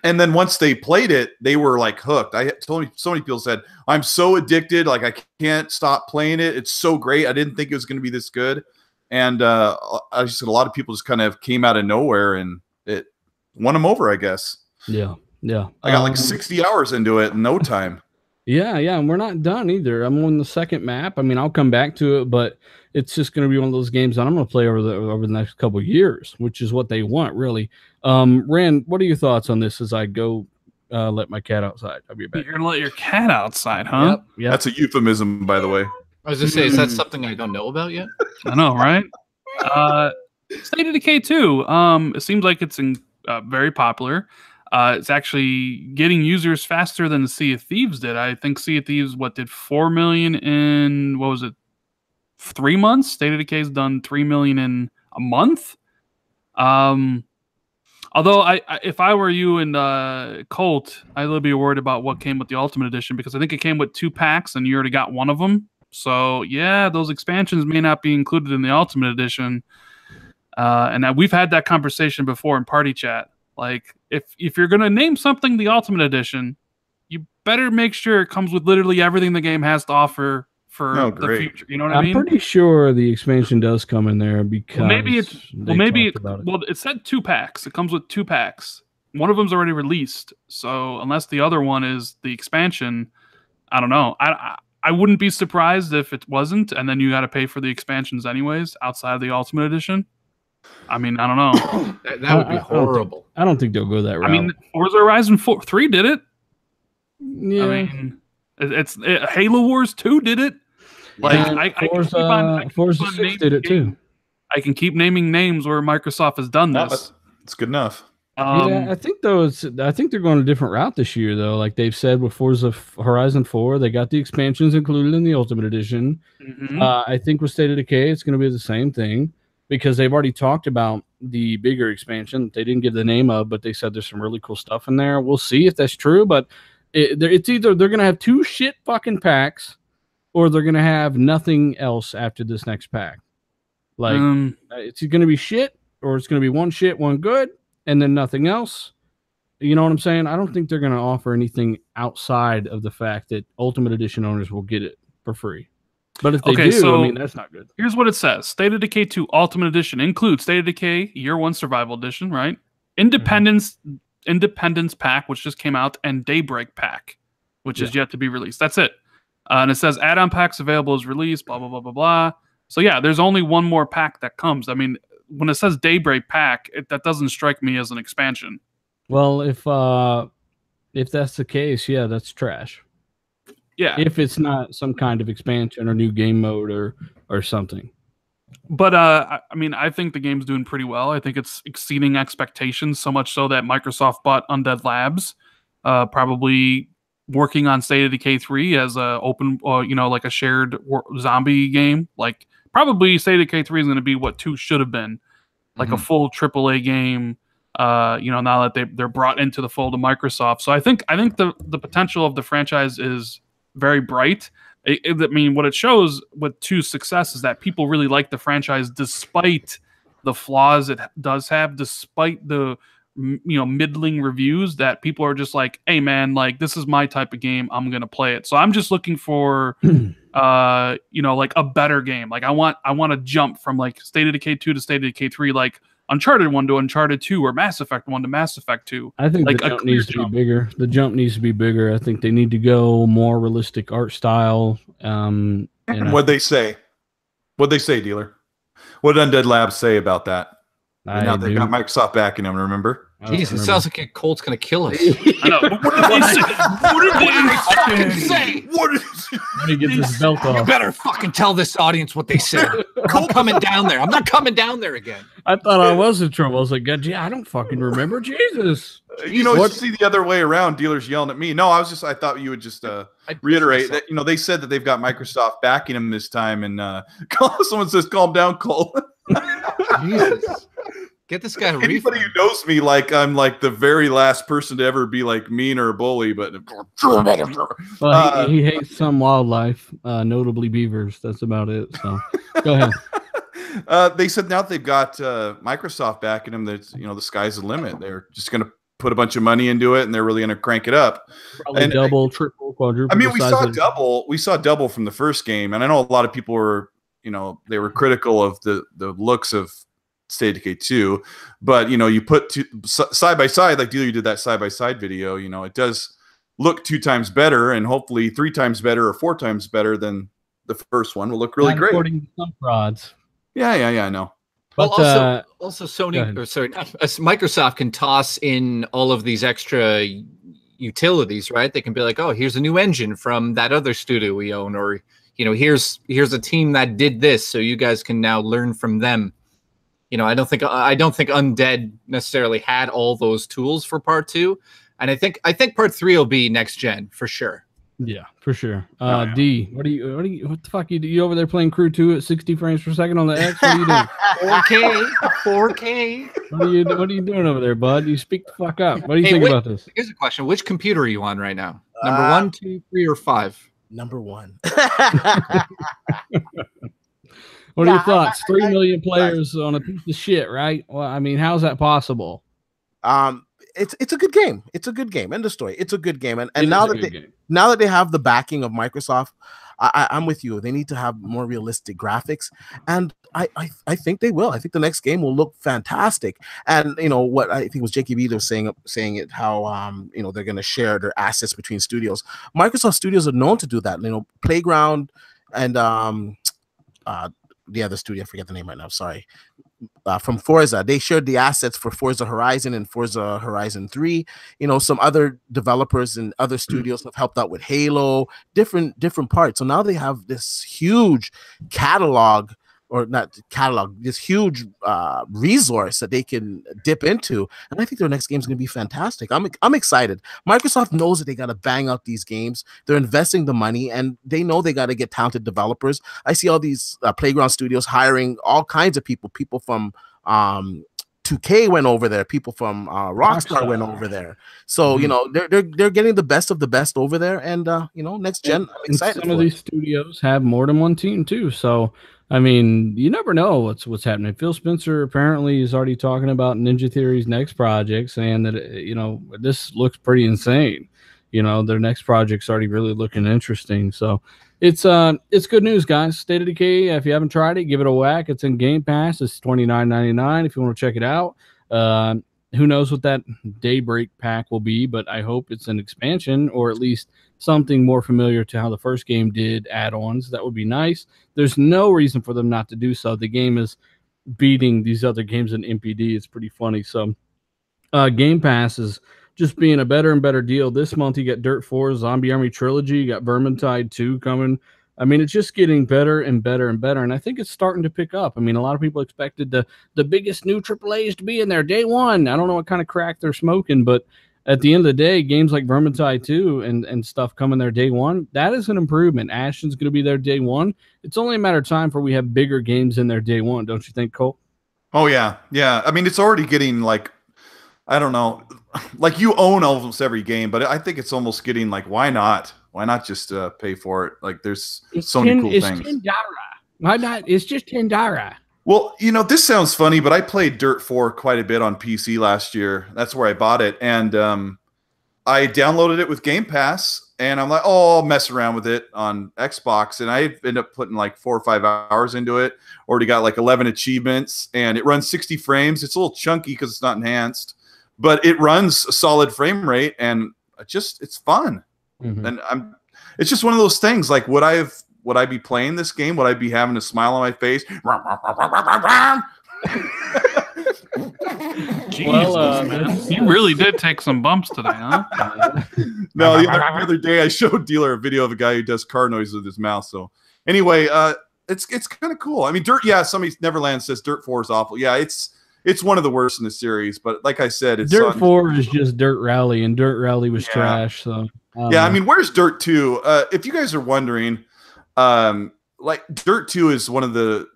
And then once they played it, they were like hooked. So many people said, I'm so addicted. Like, I can't stop playing it. It's so great. I didn't think it was going to be this good. And I just said a lot of people just kind of came out of nowhere and it won them over, I guess. Yeah. I got like 60 hours into it in no time. Yeah, and we're not done either. I'm on the second map. I mean, I'll come back to it, but it's just going to be one of those games that I'm going to play over the next couple of years, which is what they want, really. Rand, what are your thoughts on this as I go let my cat outside? I'll be back. You're going to let your cat outside, huh? Yep. That's a euphemism, by the way. I was going to say, is that something I don't know about yet? I know, right? State of Decay 2. It seems like it's very popular. It's actually getting users faster than Sea of Thieves did. I think Sea of Thieves, did 4 million in, 3 months? State of Decay's done 3 million in a month. Although if I were you and Colt, I'd be worried about what came with the Ultimate Edition, because I think it came with 2 packs and you already got one of them. So yeah, those expansions may not be included in the Ultimate Edition. And we've had that conversation before in party chat. Like, if you're going to name something the Ultimate Edition, you better make sure it comes with literally everything the game has to offer for the future. You know what I mean? I'm pretty sure the expansion does come in there because it said 2 packs. It comes with 2 packs. One of them's already released. So unless the other one is the expansion, I don't know. I wouldn't be surprised if it wasn't, and then you got to pay for the expansions anyways outside of the Ultimate Edition. I mean, I don't know. that would be horrible. I don't think they'll go that route. I mean, Forza Horizon 3 did it. Yeah. I mean, Halo Wars 2 did it. Like, Forza 6 did it too. I can keep naming names where Microsoft has done this. It's good enough. Yeah, I think they're going a different route this year, though. Like they've said with Forza Horizon 4, they got the expansions included in the Ultimate Edition. Mm-hmm. I think with State of Decay, it's going to be the same thing, because they've already talked about the bigger expansion. They didn't give the name of, but they said there's some really cool stuff in there. We'll see if that's true, but it's either they're going to have 2 shit fucking packs, or they're going to have nothing else after this next pack. Like, it's going to be shit, or it's going to be 1 shit, 1 good, and then nothing else. You know what I'm saying? I don't think they're going to offer anything outside of the fact that Ultimate Edition owners will get it for free. But if they do, so I mean, that's not good. Here's what it says. State of Decay 2 Ultimate Edition includes State of Decay Year 1 Survival Edition, right? Independence Pack, which just came out, and Daybreak Pack, which is yet to be released. That's it. And it says add-on packs available as released, blah, blah, blah, blah, blah. So yeah, there's only one more pack that comes. I mean, when it says Daybreak Pack, that doesn't strike me as an expansion. Well, if that's the case, yeah, that's trash. Yeah. If it's not some kind of expansion or new game mode or something. But I mean, I think the game's doing pretty well. I think it's exceeding expectations, so much so that Microsoft bought Undead Labs, probably working on State of Decay 3 as a open, like a shared zombie game. Like probably State of Decay 3 is going to be what 2 should have been, like a full AAA game. Now that they're brought into the fold of Microsoft. So I think the potential of the franchise is very bright. I mean, what it shows with 2's success is that people really like the franchise despite the flaws it does have, despite the middling reviews, that people are just like, hey man, like this is my type of game, I'm gonna play it. So I'm just looking for like a better game. Like I want to jump from like State of Decay 2 to State of Decay 3, like Uncharted 1 to Uncharted 2 or Mass Effect 1 to Mass Effect 2. I think like the jump needs to be bigger. The jump needs to be bigger. I think they need to go more realistic art style. And what'd they say? What'd they say, dealer? What did Undead Labs say about that? And now they've got Microsoft backing them, remember? Jeez, it sounds like Colt's going to kill us. I know. What did they say? What did they say? Let me get this belt off. You better fucking tell this audience what they said. I'm coming down there. I'm not coming down there again. I thought I was in trouble. I was like, God, I don't fucking remember. Jesus. You see the other way around, dealers yelling at me. No, I thought you would just reiterate that, they said that they've got Microsoft backing them this time. And someone says, calm down, Cole. Jesus. Get this guy a Anybody who knows me, like I'm like the very last person to ever be like mean or a bully, but well, he hates some wildlife, notably beavers. That's about it. So go ahead. They said now that they've got Microsoft backing them, that the sky's the limit. They're just going to put a bunch of money into it, and they're really going to crank it up. Probably and double, triple, quadruple. I mean, we saw double. We saw double from the first game, and I know a lot of people were, they were critical of the looks of State of Decay 2, but you put side by side, like Dealer, you did that side by side video. It does look 2 times better, and hopefully 3 times better or 4 times better than the first one. Will look really great. According to some frauds. Yeah, I know. But also Sony, Microsoft can toss in all of these extra utilities, right? They can be like, oh, here's a new engine from that other studio we own, or here's a team that did this, so you guys can now learn from them. I don't think Undead necessarily had all those tools for part 2, and I think part 3 will be next gen for sure. Yeah, for sure. D, what the fuck you over there playing Crew 2 at 60 frames per second on the X? What are you doing? 4K. What are you doing over there, bud? You speak the fuck up. What do you think about this? Here's a question: which computer are you on right now? Number 1, 2, 3, or 5? Number 1. What are your thoughts? 3 million players on a piece of shit, right? Well, I mean, how's that possible? It's a good game. It's a good game. End of story. It's a good game. And now that they have the backing of Microsoft, I'm with you. They need to have more realistic graphics, and I think they will. I think the next game will look fantastic. And what I think was JKB was saying it, how they're going to share their assets between studios. Microsoft studios are known to do that. Playground and the other studio, I forget the name right now, sorry, from Forza, they shared the assets for Forza Horizon and Forza Horizon 3. Some other developers and other studios have helped out with Halo, different parts. So now they have this huge catalog, or not catalog, this huge resource that they can dip into. And I think their next game is going to be fantastic. I'm excited. Microsoft knows that they got to bang out these games. They're investing the money, and they know they got to get talented developers. I see all these Playground Studios hiring all kinds of people from 2K went over there. People from Rockstar went over there. So they're getting the best of the best over there. And next gen, I'm excited. Some of these studios have more than one team too. So I mean, you never know what's happening. Phil Spencer apparently is already talking about Ninja Theory's next project, saying that this looks pretty insane. Their next project's already really looking interesting. So it's good news, guys. State of Decay. If you haven't tried it, give it a whack. It's in Game Pass. It's $29.99 if you want to check it out. Who knows what that Daybreak pack will be, but I hope it's an expansion or at least something more familiar to how the first game did add-ons. That would be nice. There's no reason for them not to do so. The game is beating these other games in MPD. It's pretty funny. So Game Pass is just being a better and better deal. This month you got Dirt 4, Zombie Army Trilogy, you got Vermintide 2 coming. I mean, it's just getting better and better and better, and I think it's starting to pick up. I mean, a lot of people expected the biggest new AAAs to be in there day one. I don't know what kind of crack they're smoking, but at the end of the day, games like Vermintide 2 and stuff coming there day one, that is an improvement. Ashen's going to be there day one. It's only a matter of time before we have bigger games in there day one, don't you think, Cole? Oh, yeah. Yeah. I mean, it's already getting like, I don't know, like you own almost every game, but I think it's almost getting like, why not? Why not just pay for it? Like, there's so many cool things. It's $10. Why not? It's just $10. Well, this sounds funny, but I played Dirt 4 quite a bit on PC last year. That's where I bought it. And I downloaded it with Game Pass, and I'm like, oh, I'll mess around with it on Xbox. And I ended up putting like 4 or 5 hours into it. Already got like 11 achievements, and it runs 60 frames. It's a little chunky because it's not enhanced, but it runs a solid frame rate, and it's fun. Mm-hmm. And it's just one of those things. Like, would I be playing this game? Would I be having a smile on my face? Jesus, man. You really did take some bumps today, huh? No, the other day I showed Dealer a video of a guy who does car noises with his mouth. So anyway, it's kind of cool. I mean, somebody Neverland says Dirt 4 is awful. Yeah, it's one of the worst in the series. But like I said, Dirt 4 is just Dirt Rally, and Dirt Rally was trash. So yeah, I mean, where's Dirt 2? If you guys are wondering, like Dirt 2 is one of the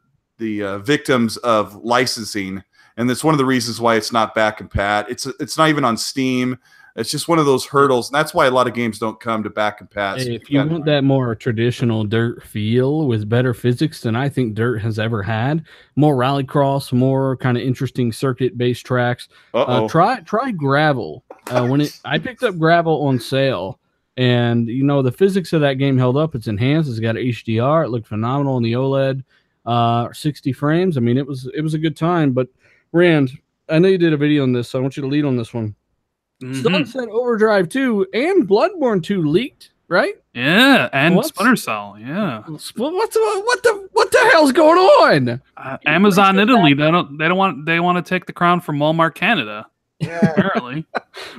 victims of licensing, and that's one of the reasons why it's not back in pat. It's not even on Steam. It's just one of those hurdles, and that's why a lot of games don't come to back and pat. Hey, if you want that more traditional Dirt feel with better physics than I think Dirt has ever had, more rallycross, more kind of interesting circuit-based tracks, try Gravel. I picked up Gravel on sale, and the physics of that game held up. It's enhanced. It's got HDR. It looked phenomenal on the OLED. 60 frames. I mean, it was a good time. But Rand, I know you did a video on this, so I want you to lead on this one. Sunset Overdrive 2 and Bloodborne 2 leaked, right? Yeah, and Splinter Cell. Yeah. What the hell's going on? Amazon Italy. They want to take the crown from Walmart Canada. Yeah. Apparently.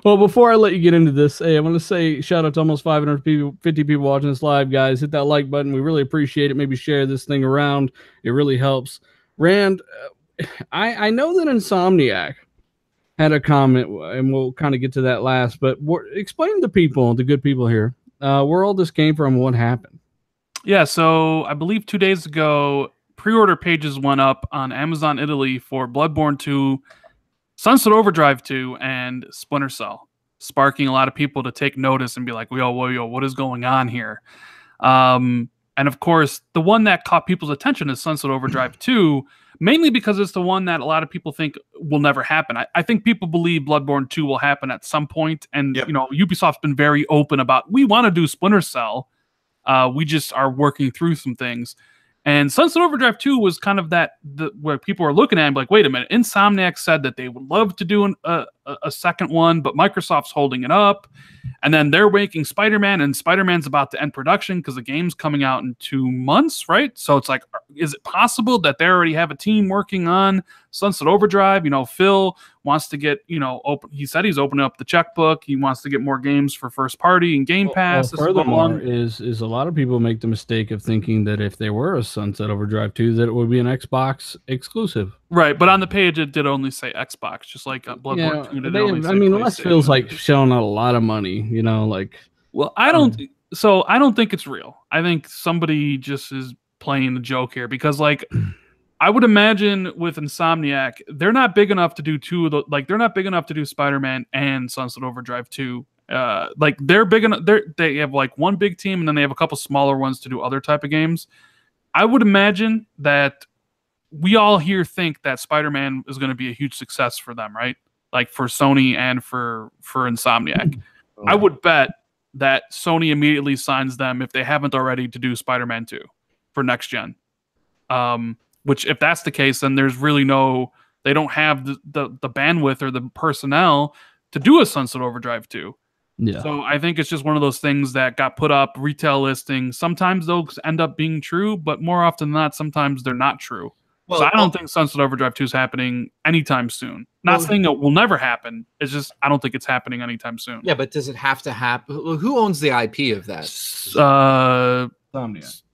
Well, before I let you get into this, hey, I want to say shout out to almost 550 people watching this live, guys. Hit that like button. We really appreciate it. Maybe share this thing around. It really helps. Rand, I know that Insomniac had a comment, and we'll kind of get to that last, but explain to the good people here, where all this came from and what happened. Yeah, so I believe 2 days ago, pre-order pages went up on Amazon Italy for Bloodborne 2, Sunset Overdrive 2, and Splinter Cell, sparking a lot of people to take notice and be like, yo, what is going on here? And of course, the one that caught people's attention is Sunset Overdrive 2, mainly because it's the one that a lot of people think will never happen. I think people believe Bloodborne 2 will happen at some point, and Ubisoft's been very open about, we want to do Splinter Cell. We just are working through some things. And Sunset Overdrive 2 was kind of where people are looking at and like, wait a minute, Insomniac said that they would love to do a second one, but Microsoft's holding it up. And then they're making Spider-Man, and Spider-Man's about to end production because the game's coming out in 2 months, right? So it's like, is it possible that they already have a team working on Sunset Overdrive? Phil wants to get, open. He said he's opening up the checkbook. He wants to get more games for first party and Game Pass. Well, furthermore, is a lot of people make the mistake of thinking that if there were a Sunset Overdrive 2, that it would be an Xbox exclusive. Right, but on the page it did only say Xbox, just like Bloodborne 2 did only say PlayStation. That feels like shelling out a lot of money, Well, I don't think it's real. I think somebody just is playing the joke here because, I would imagine with Insomniac, they're not big enough to do they're not big enough to do Spider-Man and Sunset Overdrive 2. They're big enough. They have one big team, and then they have a couple smaller ones to do other type of games. I would imagine that we all here think that Spider-Man is going to be a huge success for them, right? Like for Sony and for Insomniac. I would bet that Sony immediately signs them, if they haven't already, to do Spider-Man 2 for next gen. Which, if that's the case, then there's really they don't have the bandwidth or the personnel to do a Sunset Overdrive 2. Yeah. So I think it's just one of those things that got put up, retail listing. Sometimes those end up being true, but more often than not, sometimes they're not true. Well, so I don't think Sunset Overdrive 2 is happening anytime soon. Not saying it will never happen. It's just I don't think it's happening anytime soon. Yeah, but does it have to happen? Who owns the IP of that? Insomniac.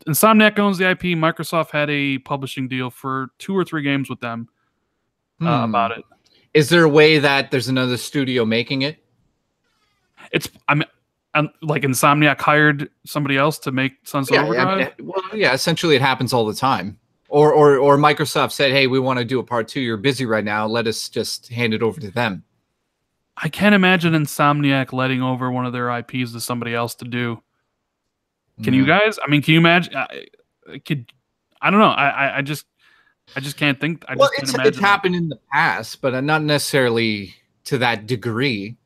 Insomniac owns the IP. Microsoft had a publishing deal for 2 or 3 games with them about it. Is there a way that there's another studio making it? Like Insomniac hired somebody else to make Sunset Overdrive? Essentially it happens all the time. Or Microsoft said, hey, we want to do a part 2. You're busy right now. Let us just hand it over to them. I can't imagine Insomniac letting over one of their IPs to somebody else to do. Can you guys? I mean, can you imagine? I don't know. I just can't think. I just can't imagine. It's happened in the past, but not necessarily to that degree.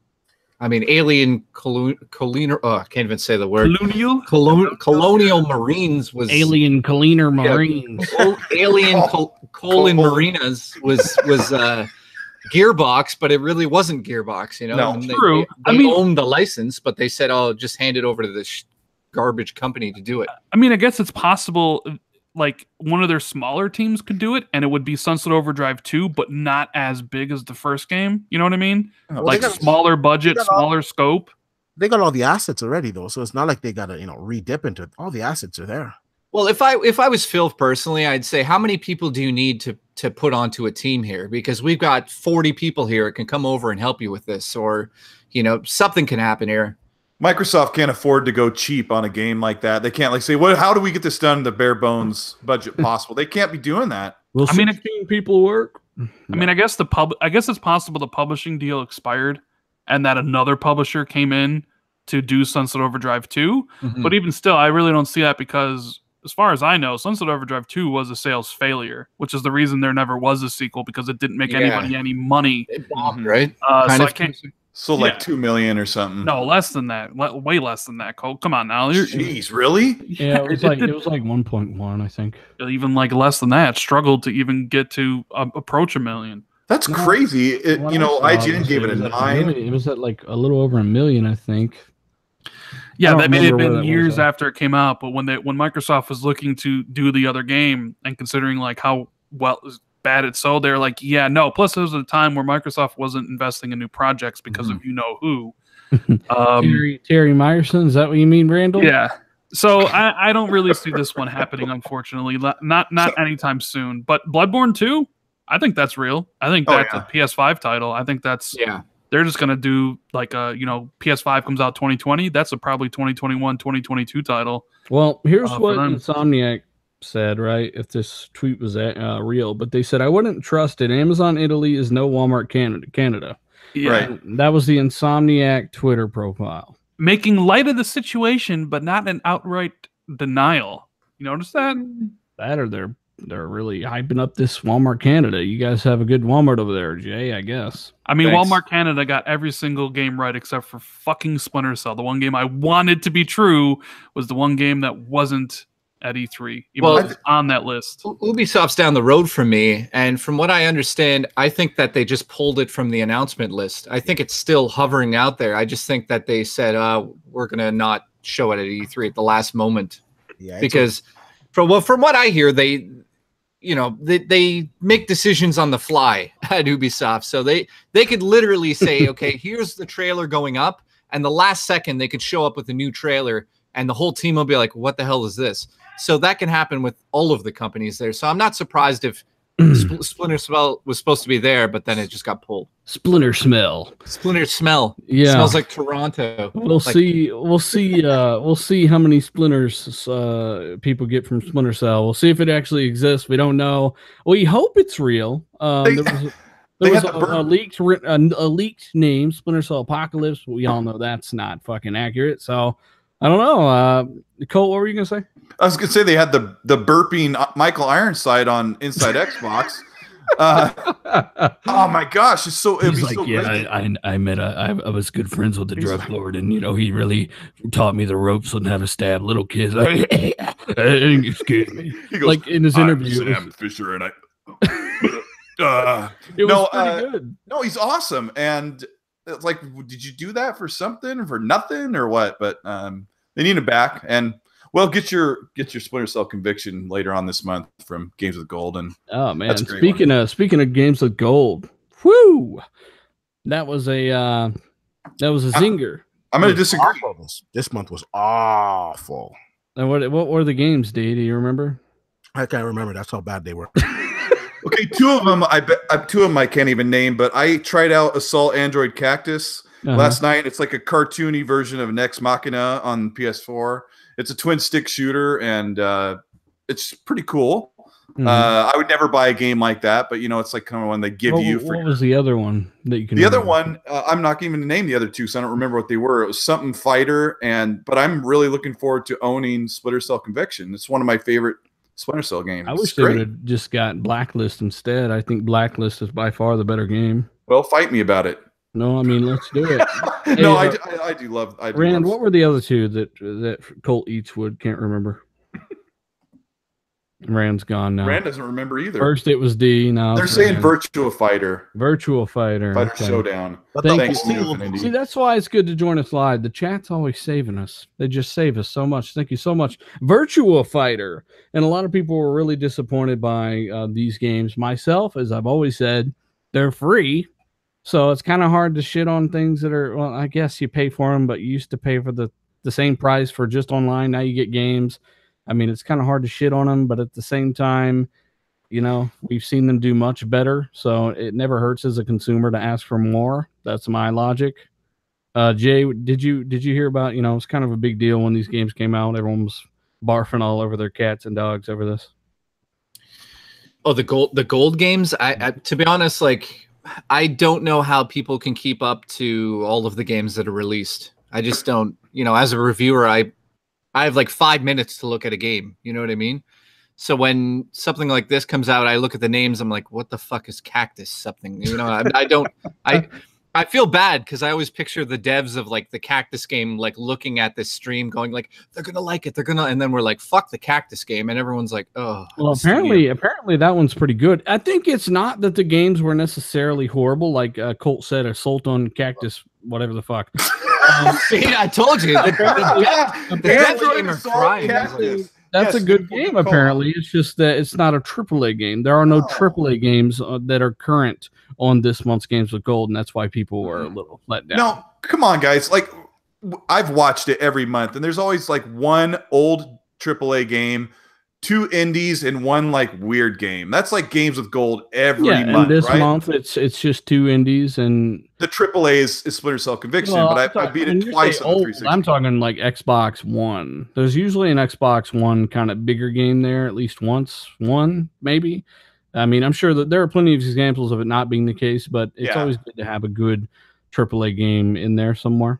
I mean, Alien Colonial. Oh, I can't even say the word. Colonial Marines was Alien Colonial Marines. Alien Colon Marinas was Gearbox, but it really wasn't Gearbox. You know, true. They owned the license, but they said, "Oh, just hand it over to this garbage company to do it." I mean, I guess it's possible. Like one of their smaller teams could do it, and it would be Sunset Overdrive 2, but not as big as the first game. You know what I mean? Like smaller budget, smaller scope. They got all the assets already, though, so it's not like they got to re-dip into it. All the assets are there. Well, if I was Phil personally, I'd say, how many people do you need to put onto a team here? Because we've got 40 people here that can come over and help you with this, or something can happen here. Microsoft can't afford to go cheap on a game like that. They can't say, "Well, how do we get this done in the bare bones budget possible?" They can't be doing that. Will 16 people work? I mean, I guess it's possible the publishing deal expired and that another publisher came in to do Sunset Overdrive 2. But even still, I really don't see that, because as far as I know, Sunset Overdrive 2 was a sales failure, which is the reason there never was a sequel, because it didn't make anybody any money. It bombed, right? So like 2 million or something. No, less than that. Way less than that, Cole. Come on now. Jeez, really? Yeah, it was like 1.1, I think. Even like less than that. Struggled to even get to approach 1 million. That's crazy. IGN gave it a 9. It was at like a little over 1 million, I think. Yeah, that may have been years after it came out, but when Microsoft was looking to do the other game and considering like how bad it sold, they're like, yeah, no. Plus, there was a time where Microsoft wasn't investing in new projects because of who. Terry Myerson, is that what you mean, Randall? Yeah. So I don't really see this one happening, unfortunately. Not anytime soon. But Bloodborne 2, I think that's real. I think that's a PS5 title. I think that's they're just gonna do like PS5 comes out 2020. That's a probably 2021, 2022 title. Well, here's what Insomniac said, right? If this tweet was real, but they said, "I wouldn't trust it. Amazon Italy is no Walmart Canada." Yeah. Right. That was the Insomniac Twitter profile. Making light of the situation, but not an outright denial. You notice that? That or they're really hyping up this Walmart Canada. You guys have a good Walmart over there, Jay, I guess. I mean, thanks. Walmart Canada got every single game right except for fucking Splinter Cell. The one game I wanted to be true was the one game that wasn't at E3, even though it's on that list. Ubisoft's down the road from me, and from what I understand, I think that they just pulled it from the announcement list. I think it's still hovering out there. I just think that they said, we're going to not show it at E3 at the last moment. Yeah, because from what I hear, they make decisions on the fly at Ubisoft. So they could literally say, okay, here's the trailer going up, and the last second they could show up with a new trailer, and the whole team will be like, what the hell is this? So that can happen with all of the companies there. So I'm not surprised if Splinter Smell was supposed to be there, but then it just got pulled. Splinter Smell. Yeah, smells like Toronto. We'll see how many splinters people get from Splinter Cell. We'll see if it actually exists. We don't know. We hope it's real. There was a leaked name, Splinter Cell Apocalypse. We all know that's not fucking accurate. So I don't know. Cole, what were you gonna say? I was gonna say they had the burping Michael Ironside on Inside Xbox. Oh my gosh, it'd be so great. I met I was good friends with the drug lord, and he really taught me the ropes on how to stab little kids. Excuse me. He goes, like in his interview, Sam Fisher, and it was pretty good. No, he's awesome, and it's like, did you do that for something, for nothing, or what? But they need him back, and well, get your Splinter Cell conviction later on this month from Games with Gold. And oh man, speaking of Games with Gold, whoo, that was a zinger. I'm going to disagree. This month was awful. And what were the games, D? Do you remember? I can't remember. That's how bad they were. Okay, two of them I can't even name, but I tried out Assault Android Cactus last night. It's like a cartoony version of Nex Machina on PS4. It's a twin stick shooter, and it's pretty cool. I would never buy a game like that, but it's like kind of one they give you. What was the other one that you can? The other one, I'm not even to name the other two, so I don't remember what they were. It was something fighter, but I'm really looking forward to owning Splinter Cell Conviction. It's one of my favorite Splinter Cell games. I wish they would have just got Blacklist instead. I think Blacklist is by far the better game. Well, fight me about it. No, I mean, let's do it. No, I do love. Rand, what were the other two that Colt Eatswood can't remember? Rand's gone now. Rand doesn't remember either. First it was D. Now they're saying Virtua Fighter. Virtua Fighter. Fighter Showdown. Thanks, see, that's why it's good to join us live. The chat's always saving us. They just save us so much. Thank you so much. Virtua Fighter. And a lot of people were really disappointed by these games. Myself, as I've always said, they're free. So it's kind of hard to shit on things that are, well, I guess you pay for them, but you used to pay for the same price for just online. Now you get games. I mean, it's kind of hard to shit on them, but at the same time, we've seen them do much better. So it never hurts as a consumer to ask for more. That's my logic. Jay, did you hear about, it was kind of a big deal when these games came out. Everyone was barfing all over their cats and dogs over this. Oh, the gold games. I to be honest, I don't know how people can keep up to all of the games that are released. I just don't, as a reviewer, I have like 5 minutes to look at a game. You know what I mean? So when something like this comes out, I look at the names. I'm like, what the fuck is Cactus something? I feel bad because I always picture the devs of like the Cactus game, like looking at this stream going like, they're going to like it. And then we're like, fuck the Cactus game. And everyone's like, oh, well, apparently that one's pretty good. I think it's not that the games were necessarily horrible. Like Colt said, Assault on Cactus, whatever the fuck. See, I told you. The devs game are crying. That's a good game, apparently. It's just that it's not a AAA game. There are no AAA games that are current on this month's Games with Gold, and that's why people were a little let down. No, come on, guys. Like, I've watched it every month, and there's always like one old AAA game, 2 indies, and 1 like weird game. That's like Games with Gold every month. And this right? month it's just 2 indies, and the AAA is Splinter Cell Conviction, but I beat it twice on the 360. I'm talking like Xbox One. There's usually an Xbox One kind of bigger game there, at least once, one maybe. I mean, I'm sure that there are plenty of examples of it not being the case, but it's always good to have a good AAA game in there somewhere.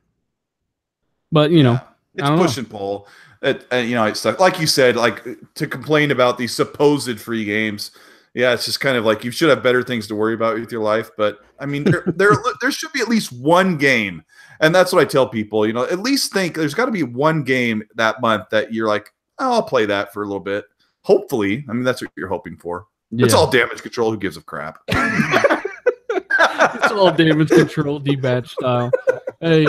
But it's push and pull. It's like you said, like to complain about these supposed free games. Yeah, it's just kind of like you should have better things to worry about with your life. But I mean, there should be at least one game, and that's what I tell people. At least think there's got to be one game that month that you're like, oh, I'll play that for a little bit. Hopefully, I mean that's what you're hoping for. Yeah. It's all Damage Control. Who gives a crap? It's all Damage Control, D-Batch style. Hey,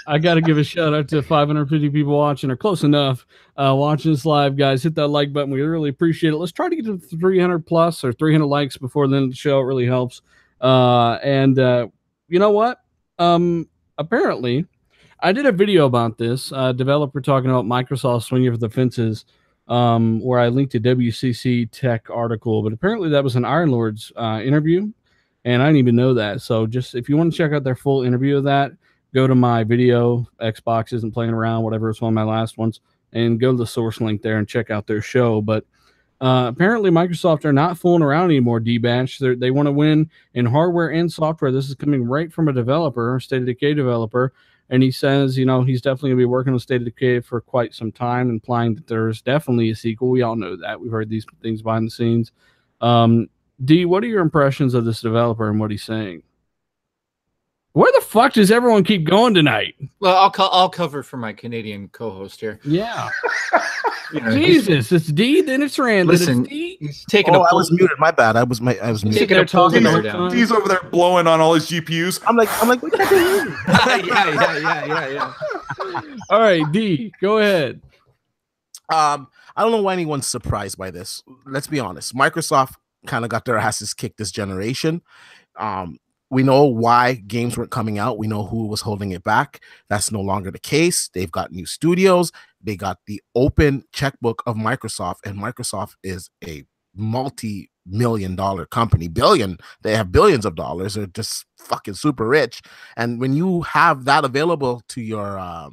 I got to give a shout out to 550 people watching, or close enough, watching this live, guys. Hit that like button. We really appreciate it. Let's try to get to 300 plus or 300 likes before the end of the show. It really helps. And you know what? Apparently, I did a video about this. Developer talking about Microsoft swinging for the fences, where I linked a WCC Tech article. But apparently that was an Iron Lords interview, and I didn't even know that. So just if you want to check out their full interview of that, go to my video. Xbox Isn't Playing Around, whatever. It's one of my last ones. And go to the source link there and check out their show. But apparently Microsoft are not fooling around anymore, D-Batch. They want to win in hardware and software. This is coming right from a developer, State of Decay developer. And he says, you know, he's definitely going to be working on State of Decay for quite some time, implying that there's definitely a sequel. We all know that. We've heard these things behind the scenes. D, what are your impressions of this developer and what he's saying? Where the fuck does everyone keep going tonight? Well, I'll cover for my Canadian co-host here. Yeah. You know, Jesus, it's D, then it's Rand. Listen, he's taking I was muted. My bad. I was muted. Taking a talking He's- down. He's over there blowing on all his GPUs. I'm like, what the heck? yeah. All right, D, go ahead. I don't know why anyone's surprised by this. Let's be honest. Microsoft kind of got their asses kicked this generation. We know why games weren't coming out. We know who was holding it back. That's no longer the case. They've got new studios. They got the open checkbook of Microsoft, and Microsoft is a multi-million-dollar company. They have billions of dollars. They're just fucking super rich. And when you have that available to your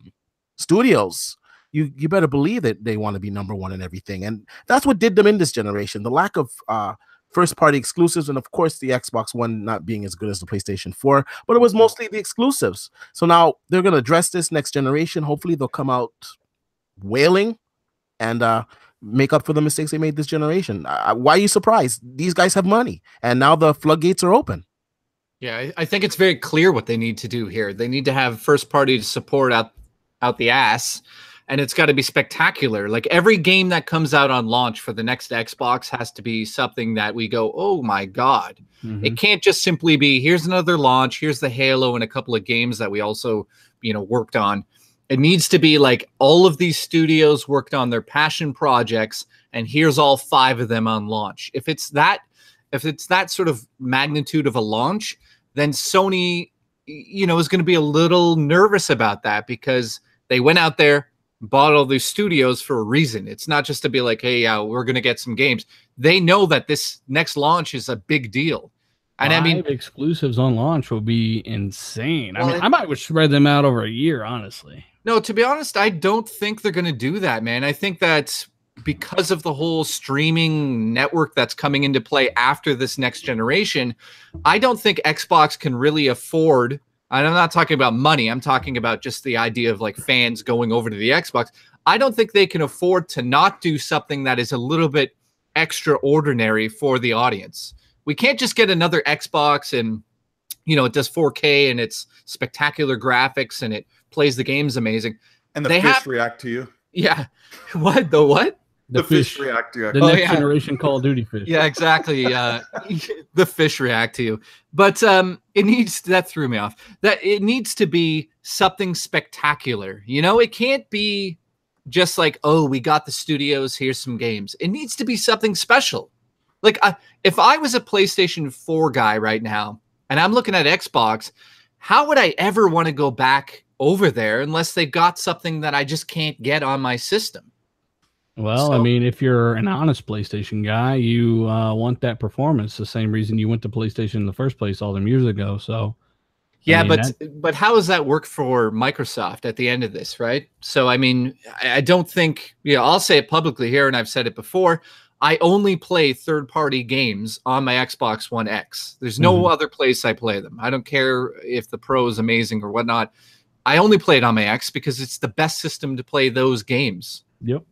studios, you better believe that they want to be number one in everything. And that's what did them in this generation. The lack of first-party exclusives, and of course the Xbox One not being as good as the PlayStation 4, but it was mostly the exclusives. So now they're going to address this next generation. Hopefully they'll come out wailing and make up for the mistakes they made this generation. Why are you surprised? These guys have money, and now the floodgates are open. Yeah, I think it's very clear what they need to do here. They need to have first-party support out the ass, and it's got to be spectacular. Like every game that comes out on launch for the next Xbox has to be something that we go, oh my God. Mm-hmm. It can't just simply be, here's another launch, here's the Halo and a couple of games that we also, worked on. It needs to be like all of these studios worked on their passion projects, and here's all 5 of them on launch. If it's that sort of magnitude of a launch, then Sony, is going to be a little nervous about that, because they went out there, bought all these studios for a reason. It's not just to be like, hey, we're going to get some games. They know that this next launch is a big deal. And 5 exclusives on launch will be insane. Well, I might spread them out over a year, honestly. No, to be honest, I don't think they're going to do that, man. I think that because of the whole streaming network that's coming into play after this next generation, I don't think Xbox can really afford. And I'm not talking about money. I'm talking about just the idea of like fans going over to the Xbox. I don't think they can afford to not do something that is a little bit extraordinary for the audience. We can't just get another Xbox and, it does 4K and it's spectacular graphics and it plays the games amazing. And the fish react to you. Yeah. What? The what? The fish react to you. The next generation Call of Duty fish. Yeah, exactly. The fish react to you. But it needs, that threw me off. That it needs to be something spectacular. It can't be just like, oh, we got the studios, here's some games. It needs to be something special. Like if I was a PlayStation 4 guy right now and I'm looking at Xbox, how would I ever want to go back over there unless they got something that I just can't get on my system? Well, I mean, if you're an honest PlayStation guy, you want that performance. The same reason you went to PlayStation in the first place all them years ago. So, yeah, but how does that work for Microsoft at the end of this, right? So, I mean, I don't think, I'll say it publicly here, and I've said it before. I only play third-party games on my Xbox One X. There's no other place I play them. I don't care if the Pro is amazing or whatnot. I only play it on my X because it's the best system to play those games. Yep.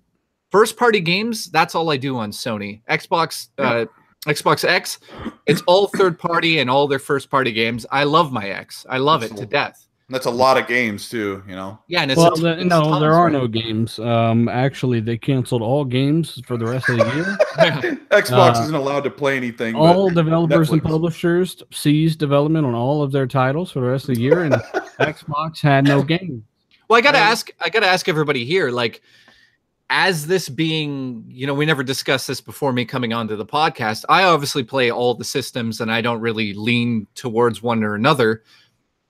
First-party games, that's all I do on Sony. Xbox X, it's all third-party and all their first-party games. I love my X. I love it to death. That's a lot of games too, Yeah, and it's no, there are no games. Actually, they canceled all games for the rest of the year. Xbox isn't allowed to play anything. All developers and Netflix. publishers ceased development on all of their titles for the rest of the year, and Xbox had no game. Well, I gotta ask everybody here, like, as this being, we never discussed this before me coming onto the podcast. I obviously play all the systems, and I don't really lean towards one or another.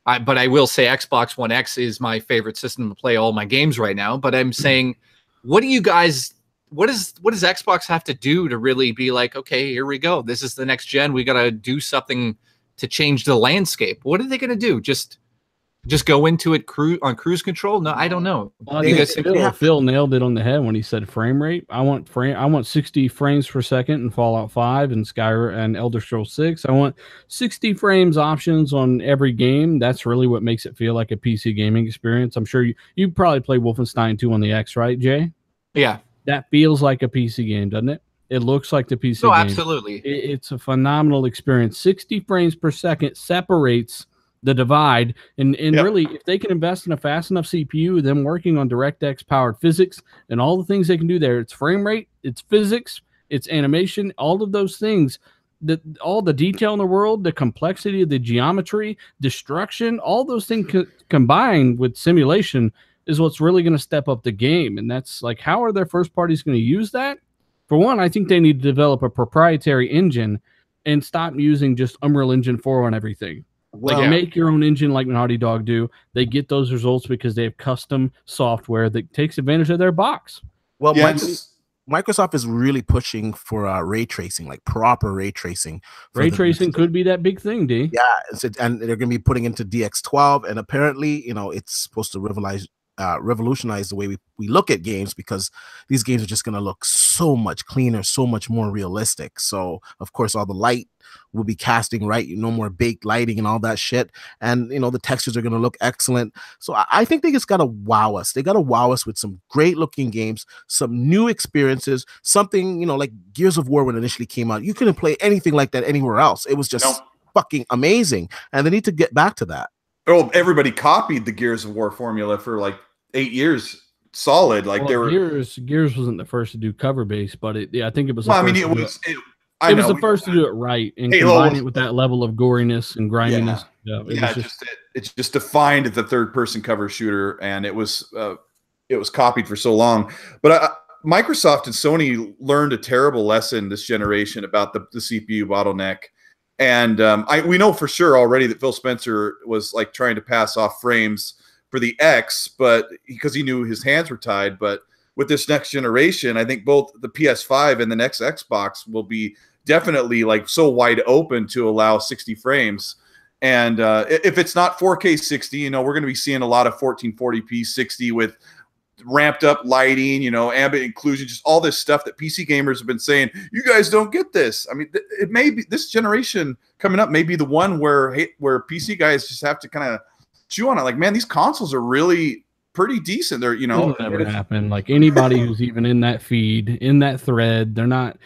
But I will say Xbox One X is my favorite system to play all my games right now. But I'm saying, what does Xbox have to do to really be like, okay, here we go. This is the next gen. We got to do something to change the landscape. What are they going to do? Just just go into it on cruise control? No, I don't know. Well, I think Phil nailed it on the head when he said frame rate. I want 60 frames per second in Fallout 5 and Skyrim and Elder Scrolls 6. I want 60 frames options on every game. That's really what makes it feel like a PC gaming experience. I'm sure you probably play Wolfenstein 2 on the X, right, Jay? Yeah. That feels like a PC game, doesn't it? It looks like the PC game. Absolutely. It's a phenomenal experience. 60 frames per second separates the divide. And really, if they can invest in a fast enough CPU, them working on DirectX powered physics and all the things they can do there, it's frame rate, it's physics, it's animation, all of those things, all the detail in the world, the complexity of the geometry, destruction, all those things combined with simulation is what's really going to step up the game. And that's like, how are their first parties going to use that? For one, I think they need to develop a proprietary engine and stop using just Unreal Engine 4 on everything. Well, make your own engine like Naughty Dog do. They get those results because they have custom software that takes advantage of their box. Well, Microsoft is really pushing for ray tracing, like proper ray tracing. Ray tracing could be that big thing, D. Yeah, and they're going to be putting into DX12, and apparently, it's supposed to revolutionize the way we look at games, because these games are just going to look so much cleaner, so much more realistic. So of course all the light will be casting right, no more baked lighting and all that shit, and the textures are going to look excellent. So I think they just got to wow us. They got to wow us with some great looking games, some new experiences, something like Gears of War when it initially came out. You couldn't play anything like that anywhere else. It was just fucking amazing, and they need to get back to that. Oh, everybody copied the Gears of War formula for like 8 years solid. Like Gears wasn't the first to do cover base, but I think it was. Well, it was the first to do it right and combine it with that level of goriness and griminess. It just defined the third-person cover shooter, and it was copied for so long. But Microsoft and Sony learned a terrible lesson this generation about the CPU bottleneck. And we know for sure already that Phil Spencer was like trying to pass off frames for the X, but because he knew his hands were tied. But with this next generation, I think both the PS5 and the next Xbox will be definitely like so wide open to allow 60 frames. And if it's not 4K 60, we're going to be seeing a lot of 1440p 60 with ramped up lighting, ambient occlusion, just all this stuff that PC gamers have been saying, you guys don't get this. I mean, it may be this generation coming up may be the one where PC guys just have to kind of chew on it. Like, man, these consoles are really pretty decent. They're, it'll never happen. Like anybody who's even in that feed, in that thread, they're not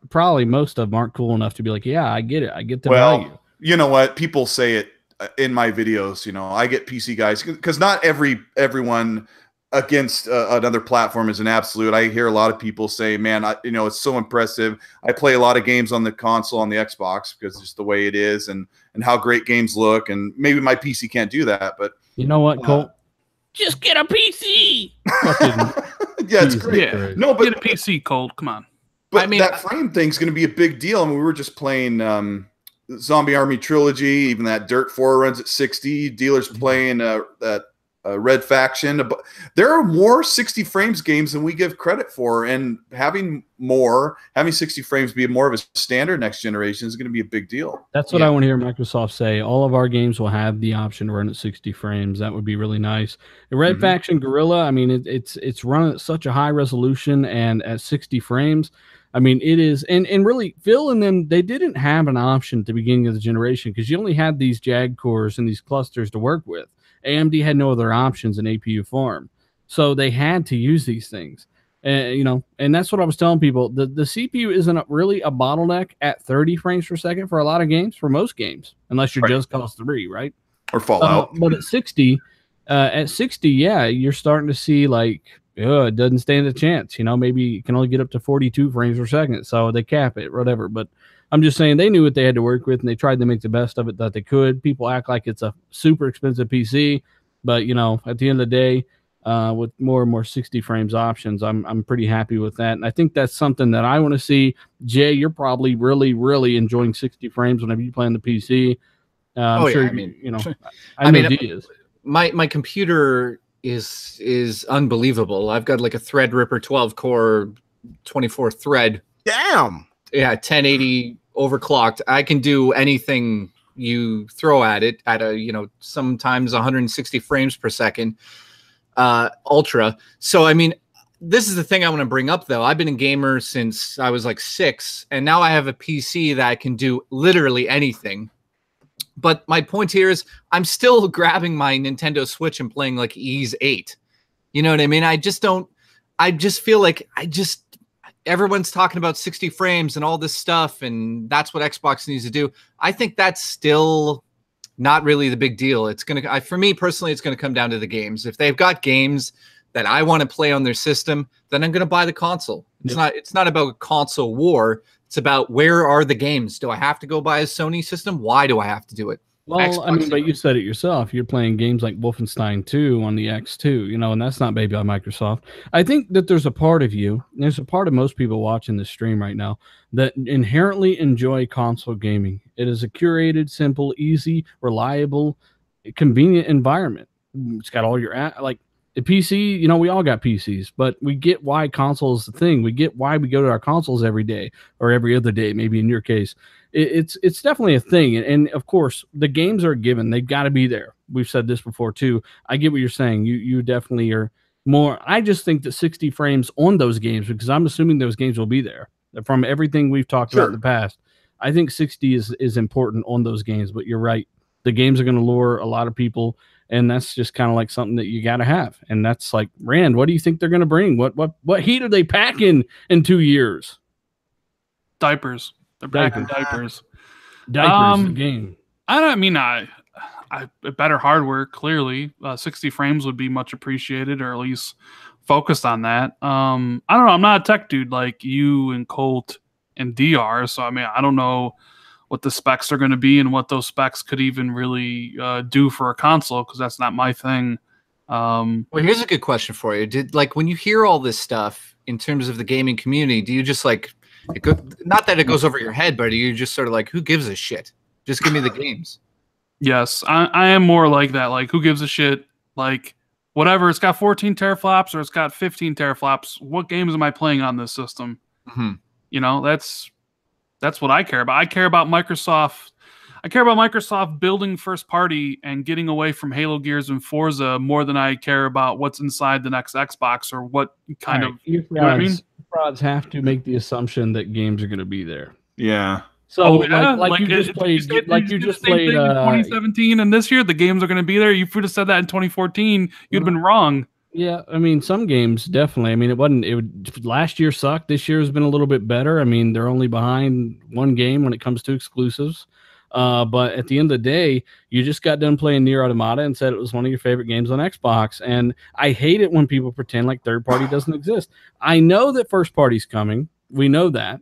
probably most of them aren't cool enough to be like, yeah, I get it. I get the value. You know what? People say it in my videos, I get PC guys because not everyone against another platform is an absolute. I hear a lot of people say, man, it's so impressive. I play a lot of games on the console, on the Xbox, because it's just the way it is and how great games look. And maybe my PC can't do that, but you know what, Colt? Just get a PC. Yeah, it's great. Yeah. No, but get a PC, Colt. Come on. But that frame thing's going to be a big deal. I mean, we were just playing Zombie Army Trilogy. Even that Dirt 4 runs at 60. Dealer's playing that Red Faction. There are more 60 frames games than we give credit for, and having 60 frames be more of a standard next generation is going to be a big deal. That's what I want to hear Microsoft say. All of our games will have the option to run at 60 frames. That would be really nice. The Red Faction Guerrilla, I mean, it's run at such a high resolution and at 60 frames. I mean, it is, and really, Phil and them, they didn't have an option at the beginning of the generation because you only had these JAG cores and these clusters to work with. AMD had no other options in APU form. So they had to use these things. And that's what I was telling people. The CPU isn't really a bottleneck at 30 frames per second for a lot of games, for most games, unless you're Just Cause 3, right? Or Fallout. But at 60, yeah, you're starting to see like, it doesn't stand a chance. Maybe you can only get up to 42 frames per second. So they cap it, whatever. But I'm just saying they knew what they had to work with, and they tried to make the best of it that they could. People act like it's a super expensive PC, but at the end of the day, with more and more 60 frames options, I'm pretty happy with that. And I think that's something that I want to see. Jay, you're probably really, really enjoying 60 frames whenever you play on the PC. I'm sure. I know D is. My computer is unbelievable. I've got like a Threadripper 12 core, 24 thread. Damn. Yeah, 1080 overclocked. I can do anything you throw at it at a, you know, sometimes 160 frames per second, ultra. So, I mean, this is the thing I want to bring up, though. I've been a gamer since I was like 6, and now I have a PC that can do literally anything. But my point here is I'm still grabbing my Nintendo Switch and playing like Ys 8. You know what I mean? I just feel like everyone's talking about 60 frames and all this stuff, and that's what Xbox needs to do. I think that's still not really the big deal. It's going to, for me personally, it's going to come down to the games. If they've got games that I want to play on their system, then I'm going to buy the console. It's not about console war. It's about, where are the games? Do I have to go buy a Sony system? Why do I have to do it? Well, Xbox, I mean, but you said it yourself. You're playing games like Wolfenstein 2 on the X2, you know, and that's not made by Microsoft. I think that there's a part of you, there's a part of most people watching this stream right now that inherently enjoy console gaming. It is a curated, simple, easy, reliable, convenient environment. It's got all your, like, the PC, you know, we all got PCs, but we get why console is the thing. We get why we go to our consoles every day or every other day, maybe in your case. It's definitely a thing. And of course, the games are given. They've got to be there. We've said this before, too. I get what you're saying. You definitely are more. I just think that 60 frames on those games, because I'm assuming those games will be there. From everything we've talked about in the past, I think 60 is important on those games. But you're right. The games are going to lure a lot of people. And that's just kind of like something that you got to have. And that's like, Rand, what do you think they're going to bring? What heat are they packing in 2 years? Diapers. They're back in diapers. Diapers, the game. I better hardware, clearly. 60 frames would be much appreciated, or at least focused on that. I don't know. I'm not a tech dude like you and Colt and DR. So, I mean, I don't know what the specs are going to be and what those specs could even really do for a console, because that's not my thing. Well, here's a good question for you. When you hear all this stuff in terms of the gaming community, do you just like, not that it goes over your head, but are you just sort of like, who gives a shit? Just give me the games. Yes, I am more like that. Like, who gives a shit? Like, whatever. It's got 14 teraflops or it's got 15 teraflops. What games am I playing on this system? Mm-hmm. You know, that's what I care about. I care about Microsoft. I care about Microsoft building first party and getting away from Halo, Gears, and Forza more than I care about what's inside the next Xbox or what kind of. You know what I mean? Frauds have to make the assumption that games are going to be there. Yeah. So like you just played, like you just played 2017 and this year, the games are going to be there. You would have said that in 2014, you'd have been wrong. Yeah, I mean, some games definitely. I mean, last year sucked. This year has been a little bit better. I mean, they're only behind one game when it comes to exclusives. But at the end of the day, you just got done playing Nier Automata and said it was one of your favorite games on Xbox. And I hate it when people pretend like third party doesn't exist. I know that first party's coming. We know that.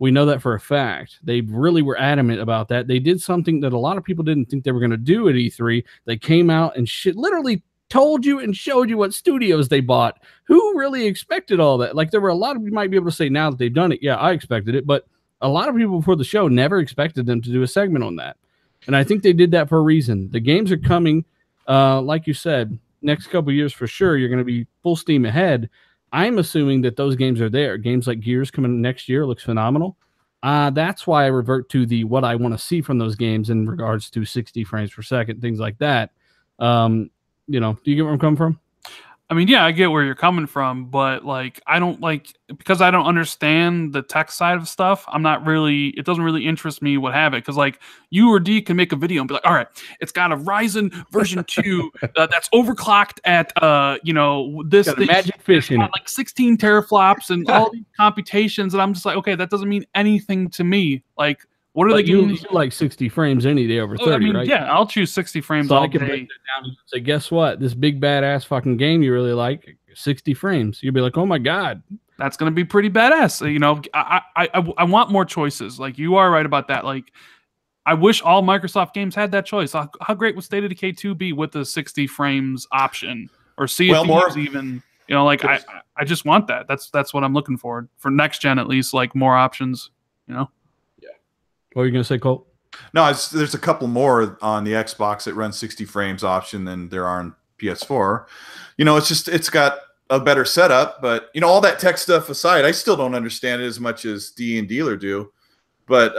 We know that for a fact. They really were adamant about that. They did something that a lot of people didn't think they were going to do at E3. They came out and literally told you and showed you what studios they bought. Who really expected all that? Like, there were a lot of you might be able to say now that they've done it. Yeah, I expected it, but a lot of people before the show never expected them to do a segment on that. And I think they did that for a reason. The games are coming, like you said, next couple of years for sure. You're going to be full steam ahead. I'm assuming that those games are there. Games like Gears coming next year looks phenomenal. That's why I revert to what I want to see from those games in regards to 60 frames per second, things like that. You know, do you get where I'm coming from? I mean, yeah, I get where you're coming from, but like, I don't because I don't understand the tech side of stuff. It doesn't really interest me what have it. Cause like you or D can make a video and be like, all right, it's got a Ryzen version 2 that's overclocked at, this thing, magic fish in it, like 16 teraflops and all these computations. And I'm just like, okay, that doesn't mean anything to me. Like, what are they giving? You like 60 frames any day over 30, right? Yeah, I'll choose 60 frames so all I can day. break that down and say, guess what? This big badass fucking game you really like, 60 frames. You'll be like, oh my god, that's gonna be pretty badass. You know, I want more choices. Like, you are right about that. Like, I wish all Microsoft games had that choice. How great would State of Decay 2 be with the 60 frames option, or Sea of Thieves even? You know, like I just want that. That's what I'm looking for next gen, at least. Like, more options. You know. What are you going to say, Colt? No, there's a couple more on the Xbox that run 60 frames option than there are on PS4. You know, it's got a better setup, but, you know, all that tech stuff aside, I still don't understand it as much as D and Dealer do. But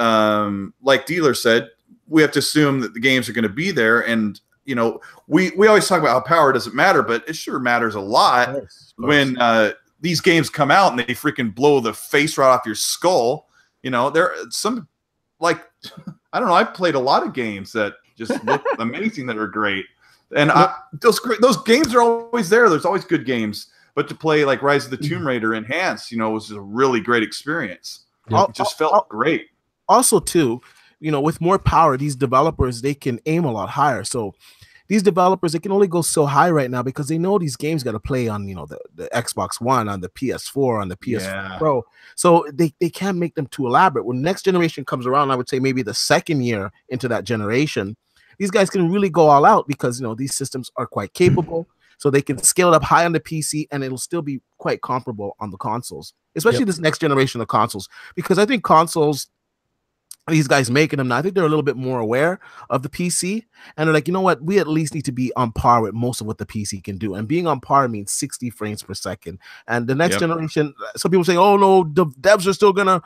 like Dealer said, we have to assume that the games are going to be there. And, you know, we always talk about how power doesn't matter, but it sure matters a lot Of course. when these games come out and they freaking blow the face right off your skull. You know, there are some, like, I don't know, I've played a lot of games that just look amazing, that are great. And those games are always there. There's always good games. But to play like Rise of the Tomb Raider Enhanced, you know, was a really great experience. It just felt great. Also, too, you know, with more power, these developers, they can aim a lot higher. So these developers, they can only go so high right now because they know these games got to play on, you know, the Xbox One, on the PS4, on the PS4 Pro. So they can't make them too elaborate. When next generation comes around, I would say maybe the second year into that generation, these guys can really go all out because, you know, these systems are quite capable. So they can scale it up high on the PC and it'll still be quite comparable on the consoles, especially this next generation of consoles. Because I think consoles, these guys making them now, I think they're a little bit more aware of the PC. And they're like, you know what? We at least need to be on par with most of what the PC can do. And being on par means 60 frames per second. And the next generation, some people say, oh, no, the devs are still going to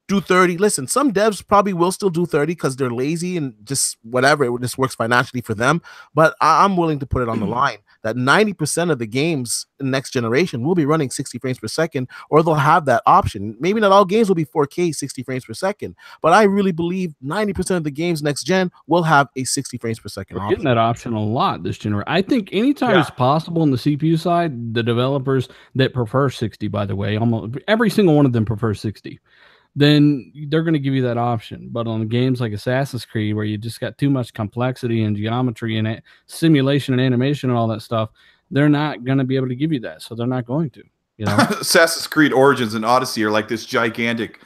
do 30. Listen, some devs probably will still do 30 because they're lazy and just whatever. It just works financially for them. But I'm willing to put it on the line that 90% of the games in the next generation will be running 60 frames per second, or they'll have that option. Maybe not all games will be 4K 60 frames per second, but I really believe 90% of the games next gen will have a 60 frames per second We're option. getting that option a lot this generation. I think anytime it's possible on the CPU side, the developers that prefer 60, by the way, almost every single one of them prefers 60. Then they're going to give you that option. But on games like Assassin's Creed, where you just got too much complexity and geometry and simulation and animation and all that stuff, they're not going to be able to give you that. So they're not going to. You know, Assassin's Creed Origins and Odyssey are like this gigantic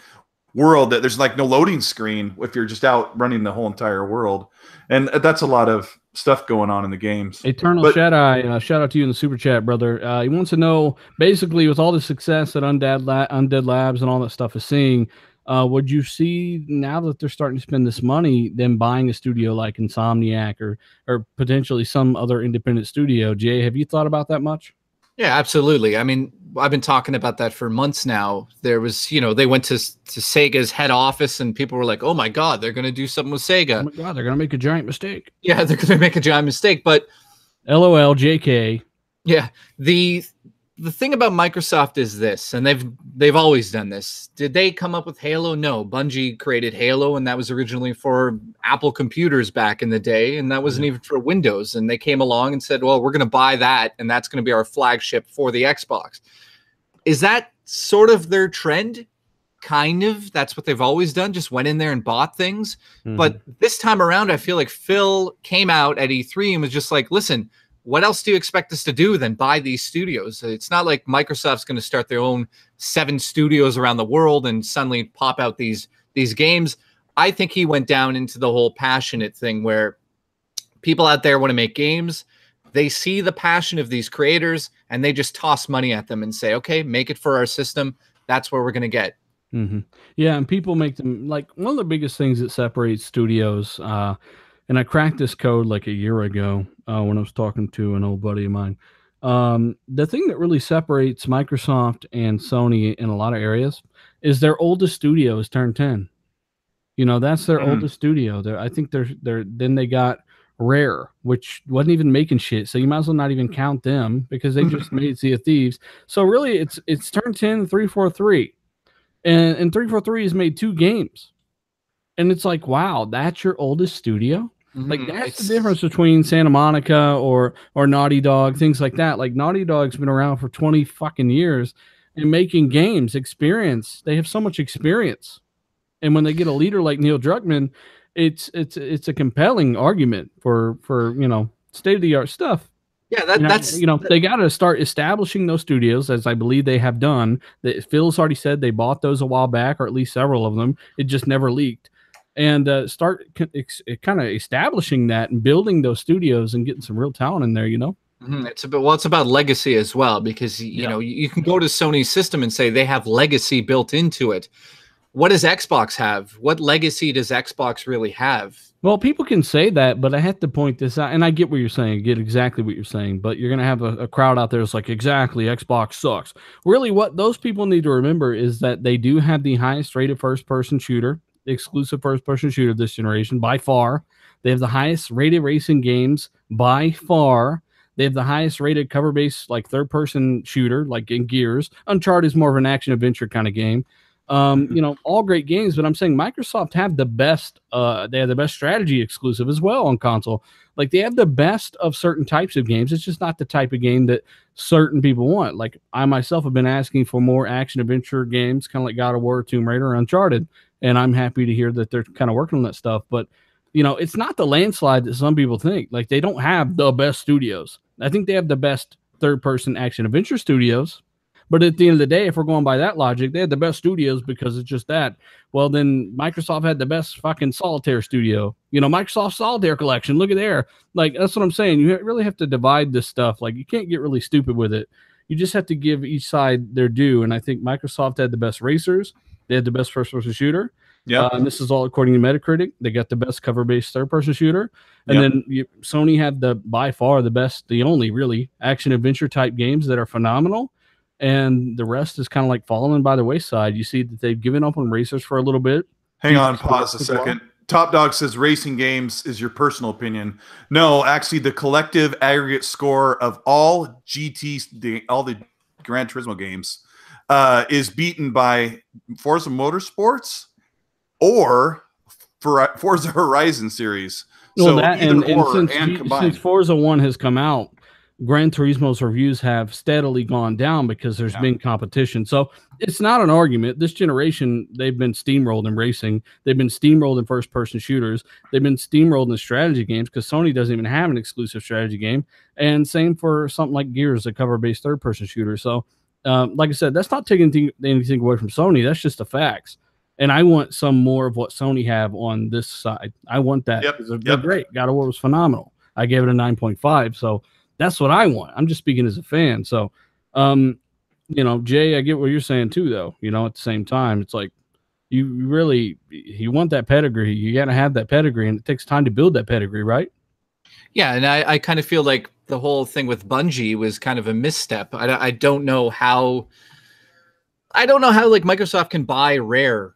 world that there's like no loading screen if you're just out running the whole entire world. And that's a lot of stuff going on in the games. Eternal Shaddai, shout out to you in the super chat, brother. He wants to know, basically, with all the success that Undead Labs and all that stuff is seeing, would you see, now that they're starting to spend this money, them buying a studio like Insomniac or potentially some other independent studio? Jay, have you thought about that much? Yeah, absolutely. I mean, I've been talking about that for months now. There was, you know, they went to Sega's head office and people were like, oh my God, they're going to do something with Sega. Oh my God, they're going to make a giant mistake. Yeah, they're going to make a giant mistake. But LOL, JK. Yeah, the thing about Microsoft is this, and they've always done this. Did they come up with Halo? No. Bungie created Halo, and that was originally for Apple computers back in the day, and that wasn't even for Windows. And they came along and said, well, we're going to buy that, and that's going to be our flagship for the Xbox. Is that sort of their trend? Kind of. That's what they've always done, just went in there and bought things. But this time around, I feel like Phil came out at E3 and was just like, listen, what else do you expect us to do than buy these studios? It's not like Microsoft's going to start their own 7 studios around the world and suddenly pop out these games. I think he went down into the whole passionate thing where people out there want to make games. They see the passion of these creators and they just toss money at them and say, okay, make it for our system. That's where we're going to get. Yeah, and people make them, like, one of the biggest things that separates studios, and I cracked this code like a year ago when I was talking to an old buddy of mine. The thing that really separates Microsoft and Sony in a lot of areas is their oldest studio is turned 10. You know, that's their oldest studio. I think then they got Rare, which wasn't even making shit. So you might as well not even count them because they just made Sea of Thieves. So really it's turned 10, 343. And 343 has made 2 games. And it's like, wow, that's your oldest studio? Like, that's the difference between Santa Monica or Naughty Dog, things like that. Like, Naughty Dog's been around for 20 fucking years and making games, experience. They have so much experience. And when they get a leader like Neil Druckmann, it's a compelling argument for you know, state-of-the-art stuff. Yeah, that's they got to start establishing those studios, as I believe they have done. Phil's already said they bought those a while back, or at least several of them. It just never leaked. And start kind of establishing that and building those studios and getting some real talent in there, you know? It's about legacy as well, because you know, you can go to Sony's system and say they have legacy built into it. What does Xbox have? What legacy does Xbox really have? Well, people can say that, but I have to point this out, and I get what you're saying, get exactly what you're saying, but you're going to have a crowd out there that's like, exactly, Xbox sucks. Really, what those people need to remember is that they do have the highest rated first-person shooter exclusive first-person shooter this generation by far. They have the highest rated racing games by far. They have the highest rated cover-based like third-person shooter, like in Gears. Uncharted is more of an action-adventure kind of game. You know, all great games, but I'm saying Microsoft have the best. They have the best strategy exclusive as well on console. Like they have the best of certain types of games. It's just not the type of game that certain people want. Like I myself have been asking for more action adventure games, kind of like God of War, Tomb Raider, Uncharted, and I'm happy to hear that they're kind of working on that stuff. But you know, it's not the landslide that some people think. Like they don't have the best studios. I think they have the best third-person action adventure studios. But at the end of the day, if we're going by that logic, they had the best studios because it's just that. Well, then Microsoft had the best fucking solitaire studio. You know, Microsoft Solitaire Collection. Look at there. Like, that's what I'm saying. You really have to divide this stuff. Like, you can't get really stupid with it. You just have to give each side their due. And I think Microsoft had the best racers. They had the best first-person shooter. Yeah, and this is all according to Metacritic. They got the best cover-based third-person shooter. And then Sony had by far the best, the only really action-adventure type games that are phenomenal. And the rest is kind of like falling by the wayside. You see that they've given up on racers for a little bit. Hang on, pause a second. Top Dog says racing games is your personal opinion. No, actually, the collective aggregate score of all all the Gran Turismo games is beaten by Forza Motorsports or Forza Horizon series. Well, so that, since Forza 1 has come out, Gran Turismo's reviews have steadily gone down because there's been competition. So it's not an argument. This generation, they've been steamrolled in racing. They've been steamrolled in first-person shooters. They've been steamrolled in strategy games because Sony doesn't even have an exclusive strategy game. And same for something like Gears, a cover-based third-person shooter. So, like I said, that's not taking anything away from Sony. That's just the facts. And I want some more of what Sony have on this side. I want that. They're great. God of War was phenomenal. I gave it a 9.5. So that's what I want. I'm just speaking as a fan. So, you know, Jay, I get what you're saying too, though. You know, at the same time, it's like you want that pedigree. You got to have that pedigree, and it takes time to build that pedigree, right? Yeah, and I kind of feel like the whole thing with Bungie was kind of a misstep. I don't know how like Microsoft can buy Rare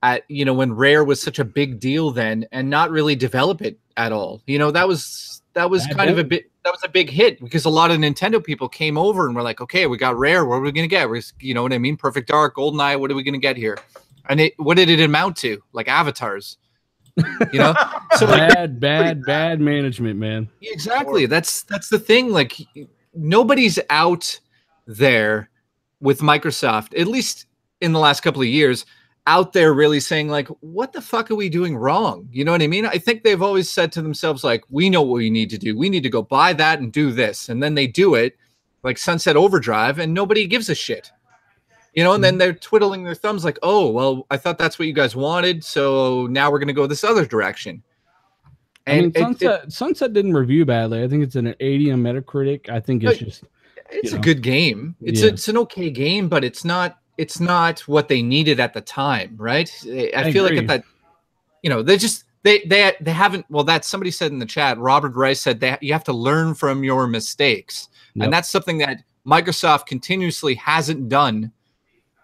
at, you know, when Rare was such a big deal then and not really develop it at all. You know, that was kind of a big hit because a lot of Nintendo people came over and were like, okay, we got Rare. What are we going to get? You know what I mean? Perfect Dark, GoldenEye. What are we going to get here? And what did it amount to? Like avatars, you know? So bad management, man. Exactly. That's the thing. Like nobody's out there with Microsoft, at least in the last couple of years, out there really saying like, what the fuck are we doing wrong? You know what I mean? I think they've always said to themselves, like, we know what we need to do. We need to go buy that and do this. And then they do it like Sunset Overdrive and nobody gives a shit, you know? And then they're twiddling their thumbs like, oh, well, I thought that's what you guys wanted. So now we're going to go this other direction. And I mean, Sunset didn't review badly. I think it's an 80 on Metacritic. I think it's a good game. It's an okay game, but it's not what they needed at the time, right? I feel like at that, you know, they haven't. Well, that somebody said in the chat. Robert Rice said that you have to learn from your mistakes, and that's something that Microsoft continuously hasn't done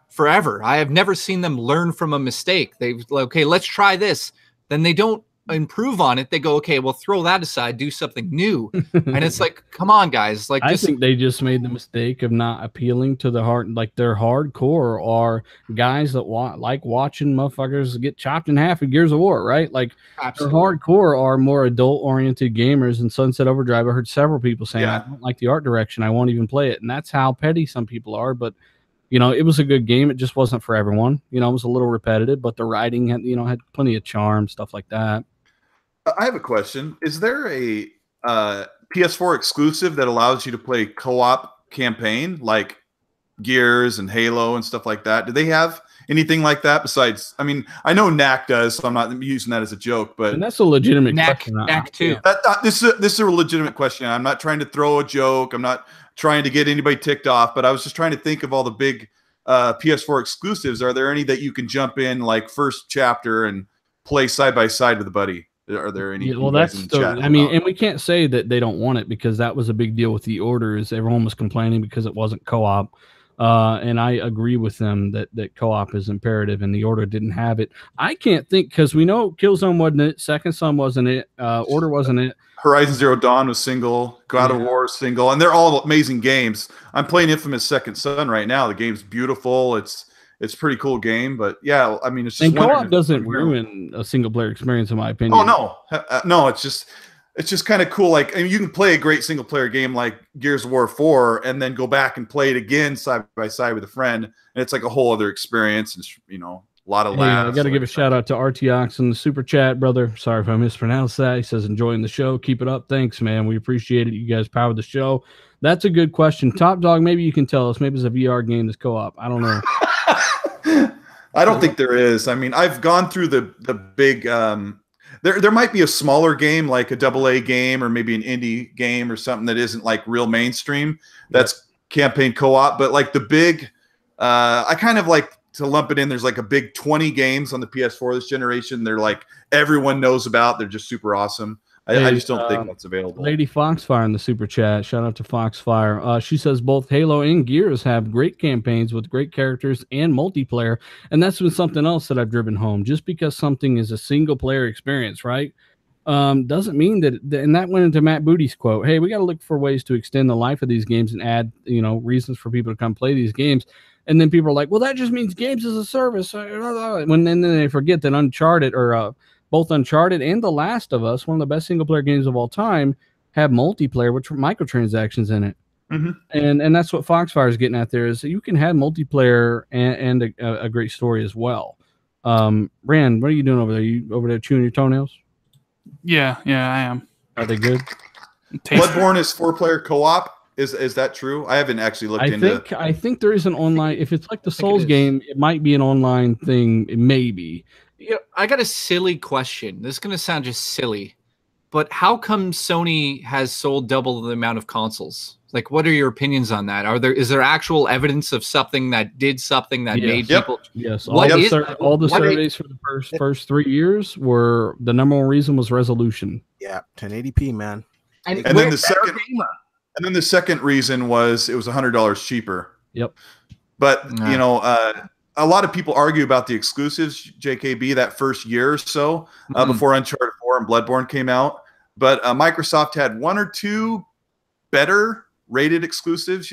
forever. I have never seen them learn from a mistake. They've like, okay, let's try this. Then they don't improve on it. They go, okay, well, throw that aside, do something new. And it's like, come on, guys. Like, I think they just made the mistake of not appealing to the heart. Like their hardcore are guys that like watching motherfuckers get chopped in half in Gears of War, right? Like their hardcore are more adult oriented gamers. And Sunset Overdrive, I heard several people saying, I don't like the art direction, I won't even play it. And that's how petty some people are. But you know, it was a good game. It just wasn't for everyone. You know, it was a little repetitive, but the writing had, had plenty of charm, stuff like that. I have a question. Is there a PS4 exclusive that allows you to play co-op campaign like Gears and Halo and stuff like that? Do they have anything like that besides? I mean, I know Knack does, so I'm not using that as a joke, but and that's a legitimate question. Knack too. This is a legitimate question. I'm not trying to throw a joke. I'm not trying to get anybody ticked off, but I was just trying to think of all the big PS4 exclusives. Are there any that you can jump in like first chapter and play side by side with a buddy? Are there any? Well, that's I mean, and we can't say that they don't want it because that was a big deal with the orders. Everyone was complaining because it wasn't co-op. And I agree with them that co-op is imperative, and the Order didn't have it. I can't think, because we know Killzone wasn't it, Second Son wasn't it, Order wasn't it. Horizon Zero Dawn was single, God of War is single, and they're all amazing games. I'm playing Infamous Second Son right now. The game's beautiful. It's a pretty cool game, but yeah, I mean, it's just, and co-op doesn't ruin a single player experience, in my opinion. Oh no, no, it's just kind of cool. Like, I mean, you can play a great single player game like Gears of War 4 and then go back and play it again side by side with a friend, and it's like a whole other experience. And a lot of laughs. I got to give a shout out to RTX in the super chat, brother. Sorry if I mispronounced that. He says, enjoying the show. Keep it up. Thanks, man. We appreciate it. You guys powered the show. That's a good question. Top Dog, maybe you can tell us. Maybe it's a VR game that's co-op. I don't know. I don't think there is. I mean, I've gone through the big there might be a smaller game like a AA game or maybe an indie game or something that isn't like real mainstream that's campaign co-op, but like the big I kind of like to lump it in. There's like a big 20 games on the PS4 this generation. They're like everyone knows about. They're just super awesome. I just don't think that's available. Lady Foxfire in the super chat. Shout out to Foxfire. She says both Halo and Gears have great campaigns with great characters and multiplayer, and that's been something else that I've driven home. Just because something is a single player experience, right, doesn't mean that. And that went into Matt Booty's quote. Hey, we got to look for ways to extend the life of these games and add, reasons for people to come play these games. And then people are like, well, that just means games as a service. When then they forget that Uncharted or both Uncharted and The Last of Us, one of the best single-player games of all time, have multiplayer with microtransactions in it. Mm-hmm. And that's what Foxfire is getting at there, is that you can have multiplayer and a great story as well. Rand, what are you doing over there? You over there chewing your toenails? Yeah, I am. Are they good? Bloodborne is 4-player co-op. Is that true? I haven't actually looked into it. I think there is an online. If it's like the Souls game, it might be an online thing. Maybe. I got a silly question. This is going to sound just silly, but how come Sony has sold double the amount of consoles? Like, what are your opinions on that? Is there actual evidence of something that did something that made people? Yes. All the surveys for the first 3 years were the number one reason was resolution. Yeah, 1080p, man. And then the second reason was it was $100 cheaper. Yep. But a lot of people argue about the exclusives, JKB, that first year or so before Uncharted 4 and Bloodborne came out. But Microsoft had one or two better rated exclusives,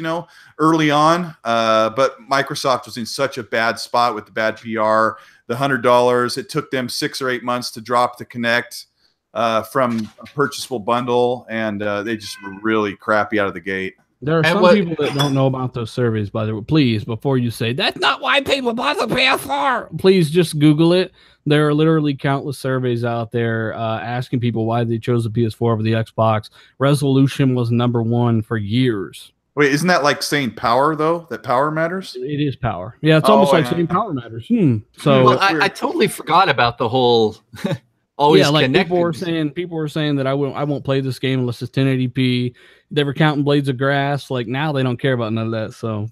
early on. But Microsoft was in such a bad spot with the bad PR, the $100. It took them 6 or 8 months to drop the Kinect from a purchasable bundle, and they just were really crappy out of the gate. There are some people that don't know about those surveys, by the way. Please, before you say, that's not why people bought the PS4, please just Google it. There are literally countless surveys out there asking people why they chose the PS4 over the Xbox. Resolution was number one for years. Wait, isn't that like saying power, though? That power matters? It is power. Yeah, it's almost like saying power matters. So I totally forgot about the whole... Always connected. People were saying that I won't play this game unless it's 1080p. They were counting blades of grass. Like, now they don't care about none of that. So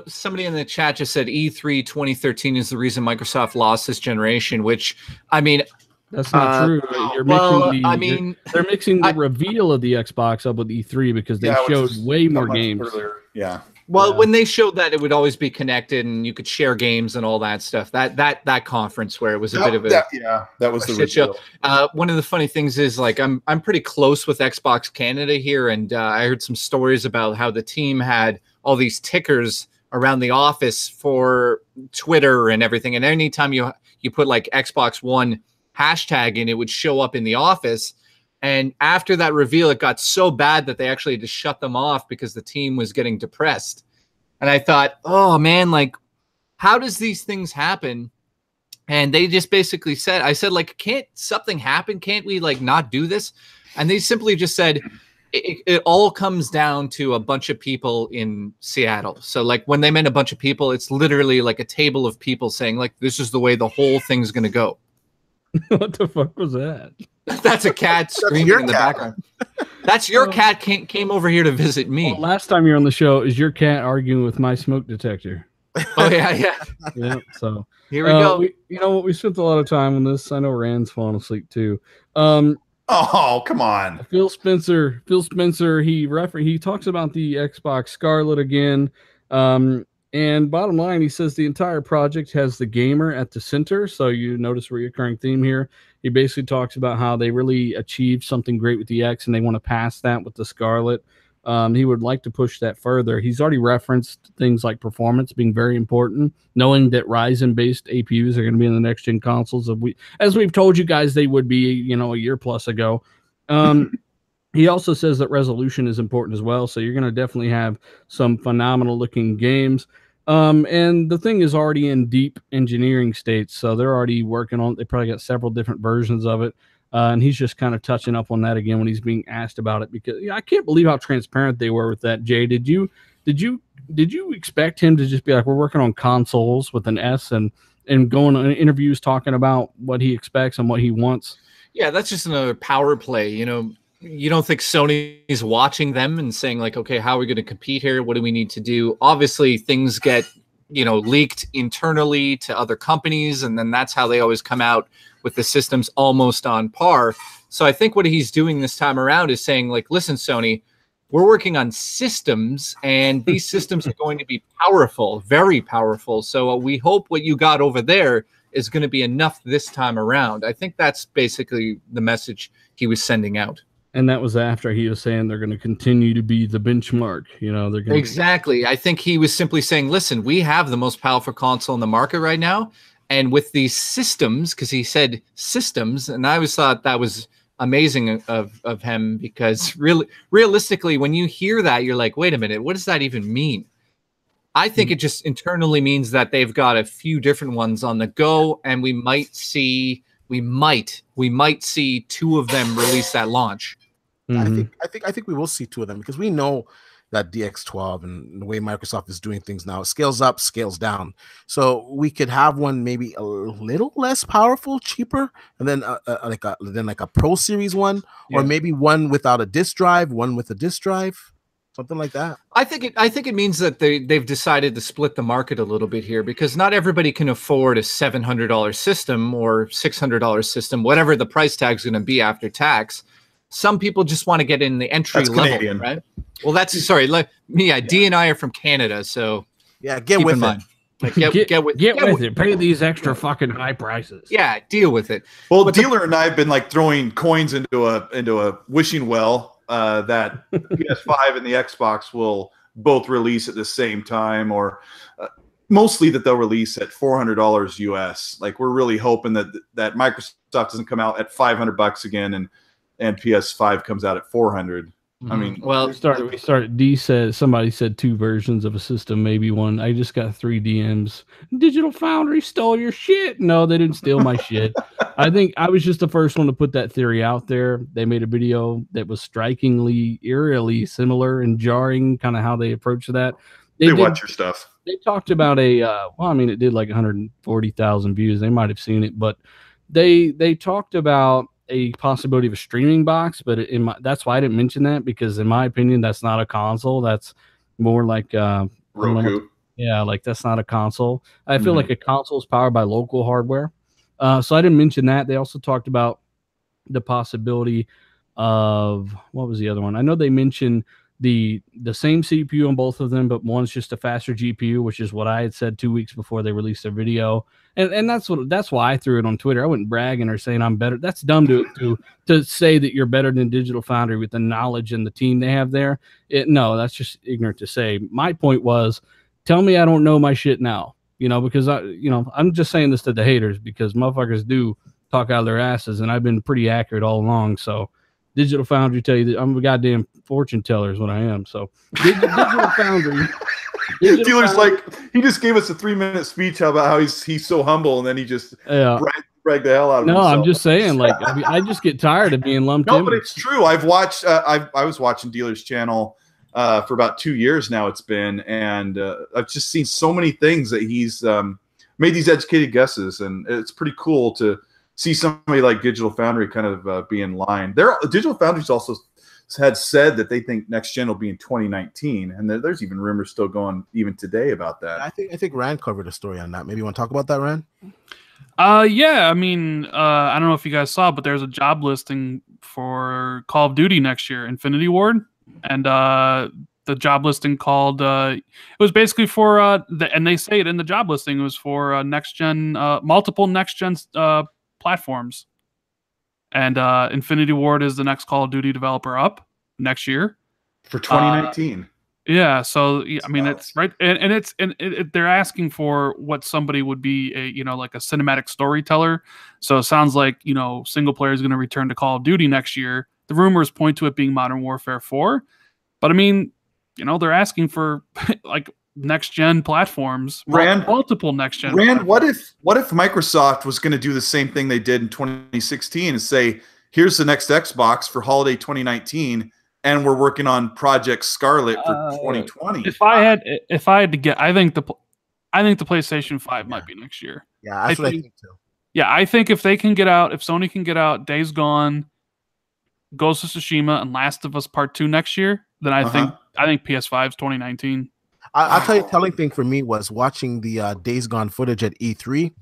somebody in the chat just said E3 2013 is the reason Microsoft lost this generation. Which, I mean, that's not true. They're mixing the reveal of the Xbox up with E3 because they showed way more games earlier. Yeah. Well, when they showed that it would always be connected and you could share games and all that stuff, that conference where it was a bit of that was the shit show. One of the funny things is, like, I'm pretty close with Xbox Canada here, and I heard some stories about how the team had all these tickers around the office for Twitter and everything, and anytime you put like Xbox One hashtag in, it would show up in the office. And after that reveal, it got so bad that they actually had to shut them off because the team was getting depressed. And I thought, oh man, like, how does these things happen? And they just basically said, I said, like, can't something happen? Can't we like not do this? And they simply just said, it all comes down to a bunch of people in Seattle. So like when they meant a bunch of people, it's literally like a table of people saying, like, this is the way the whole thing's going to go. What the fuck was that? That's a cat screaming in the background. That's your cat came over here to visit me. Well, last time you're on the show, is your cat arguing with my smoke detector? Oh, yeah. Yeah, so here we go. You know what? We spent a lot of time on this. I know Rand's falling asleep too. Oh, come on. Phil Spencer, he talks about the Xbox Scarlett again. And bottom line, he says the entire project has the gamer at the center. So you notice a recurring theme here. He basically talks about how they really achieved something great with the X and they want to pass that with the Scarlett. He would like to push that further. He's already referenced things like performance being very important, knowing that Ryzen-based APUs are going to be in the next-gen consoles. As we've told you guys, they would be, a year plus ago. He also says that resolution is important as well, so you're going to definitely have some phenomenal-looking games. And the thing is already in deep engineering states, so they're already working on it. They probably got several different versions of it. And he's just kind of touching up on that again when he's being asked about it, because I can't believe how transparent they were with that. Jay, did you expect him to just be like, we're working on consoles with an S and going on interviews talking about what he expects and what he wants? Yeah, that's just another power play. You don't think Sony's watching them and saying like, okay, how are we going to compete here? What do we need to do? Obviously, things get leaked internally to other companies, and then that's how they always come out with the systems almost on par. So I think what he's doing this time around is saying like, listen, Sony, we're working on systems, and these systems are going to be powerful, very powerful. So we hope what you got over there is going to be enough this time around. I think that's basically the message he was sending out. And that was after he was saying they're going to continue to be the benchmark. They're going to exactly. I think he was simply saying, listen, we have the most powerful console in the market right now. And with these systems, because he said systems, and I always thought that was amazing of him, because realistically, when you hear that, you're like, wait a minute, what does that even mean? I think it just internally means that they've got a few different ones on the go, and we might see two of them release at launch. I think we will see two of them, because we know that DX12 and the way Microsoft is doing things now, it scales up, scales down. So we could have one maybe a little less powerful, cheaper, and then like a Pro Series one, or maybe one without a disk drive, one with a disk drive, something like that. I think it means that they've decided to split the market a little bit here, because not everybody can afford a $700 system or $600 system, whatever the price tag is going to be after tax. Some people just want to get in the entry level, Canadian. Right? Well, D and I are from Canada, so get with it. Like, get with it. Pay these extra fucking high prices. Yeah, deal with it. Well, Dealer and I have been like throwing coins into a wishing well that PS5 and the Xbox will both release at the same time, or mostly that they'll release at $400 US. Like, we're really hoping that Microsoft doesn't come out at $500 again, and PS5 comes out at $400. I mean, well, we started. Somebody said two versions of a system, maybe one. I just got 3 DMs. Digital Foundry stole your shit. No, they didn't steal my shit. I think I was just the first one to put that theory out there. They made a video that was strikingly, eerily similar and jarring, kind of how they approached that. They watch your stuff. They talked about it did like 140,000 views. They might have seen it, but they talked about a possibility of a streaming box, but that's why I didn't mention that, because in my opinion, that's not a console. That's more like Roku. Like that's not a console. I feel like a console is powered by local hardware. So I didn't mention that. They also talked about the possibility of, what was the other one? I know they mentioned the same CPU on both of them, but one's just a faster GPU, which is what I had said 2 weeks before they released their video. And that's why I threw it on Twitter. I wasn't bragging or saying I'm better. That's dumb to say that you're better than Digital Foundry with the knowledge and the team they have there. No, that's just ignorant to say. My point was, tell me I don't know my shit now, because I'm just saying this to the haters, because motherfuckers do talk out of their asses, and I've been pretty accurate all along. So Digital Foundry tell you that I'm a goddamn fortune teller is what I am. So Digital Foundry. Dealer's like, he just gave us a 3-minute speech about how he's so humble, and then he just bragged the hell out of himself. No, I'm just saying, like, I just get tired of being lumped in. No, but it's true. I've watched. I was watching Dealer's channel for about 2 years now. It's been, and I've just seen so many things that he's made these educated guesses, and it's pretty cool to see somebody like Digital Foundry kind of be in line. Digital Foundry's also had said that they think next gen will be in 2019, and there's even rumors still going even today about that. I think Rand covered a story on that. Maybe you want to talk about that, Rand? Yeah. I mean, I don't know if you guys saw, but there's a job listing for Call of Duty next year, Infinity Ward, and the job listing called. It was basically for and they say it in the job listing. It was for next gen, multiple next gen platforms. And Infinity Ward is the next Call of Duty developer up next year for 2019. Yeah, so I mean it's right, and they're asking for what somebody would be like a cinematic storyteller. So it sounds like single player is going to return to Call of Duty next year. The rumors point to it being Modern Warfare 4, but I mean, they're asking for like next gen platforms, multiple next gen. Rand, what if Microsoft was going to do the same thing they did in 2016 and say, here's the next Xbox for holiday 2019, and we're working on Project Scarlett for 2020. If I had to get, I think the PlayStation 5 might be next year. Yeah, that's what I think too. Yeah, I think if they can get out, if Sony can get out Days Gone, Ghost of Tsushima, and Last of Us Part 2 next year, then I think PS5 is 2019. I'll tell you, telling thing for me was watching the Days Gone footage at E3.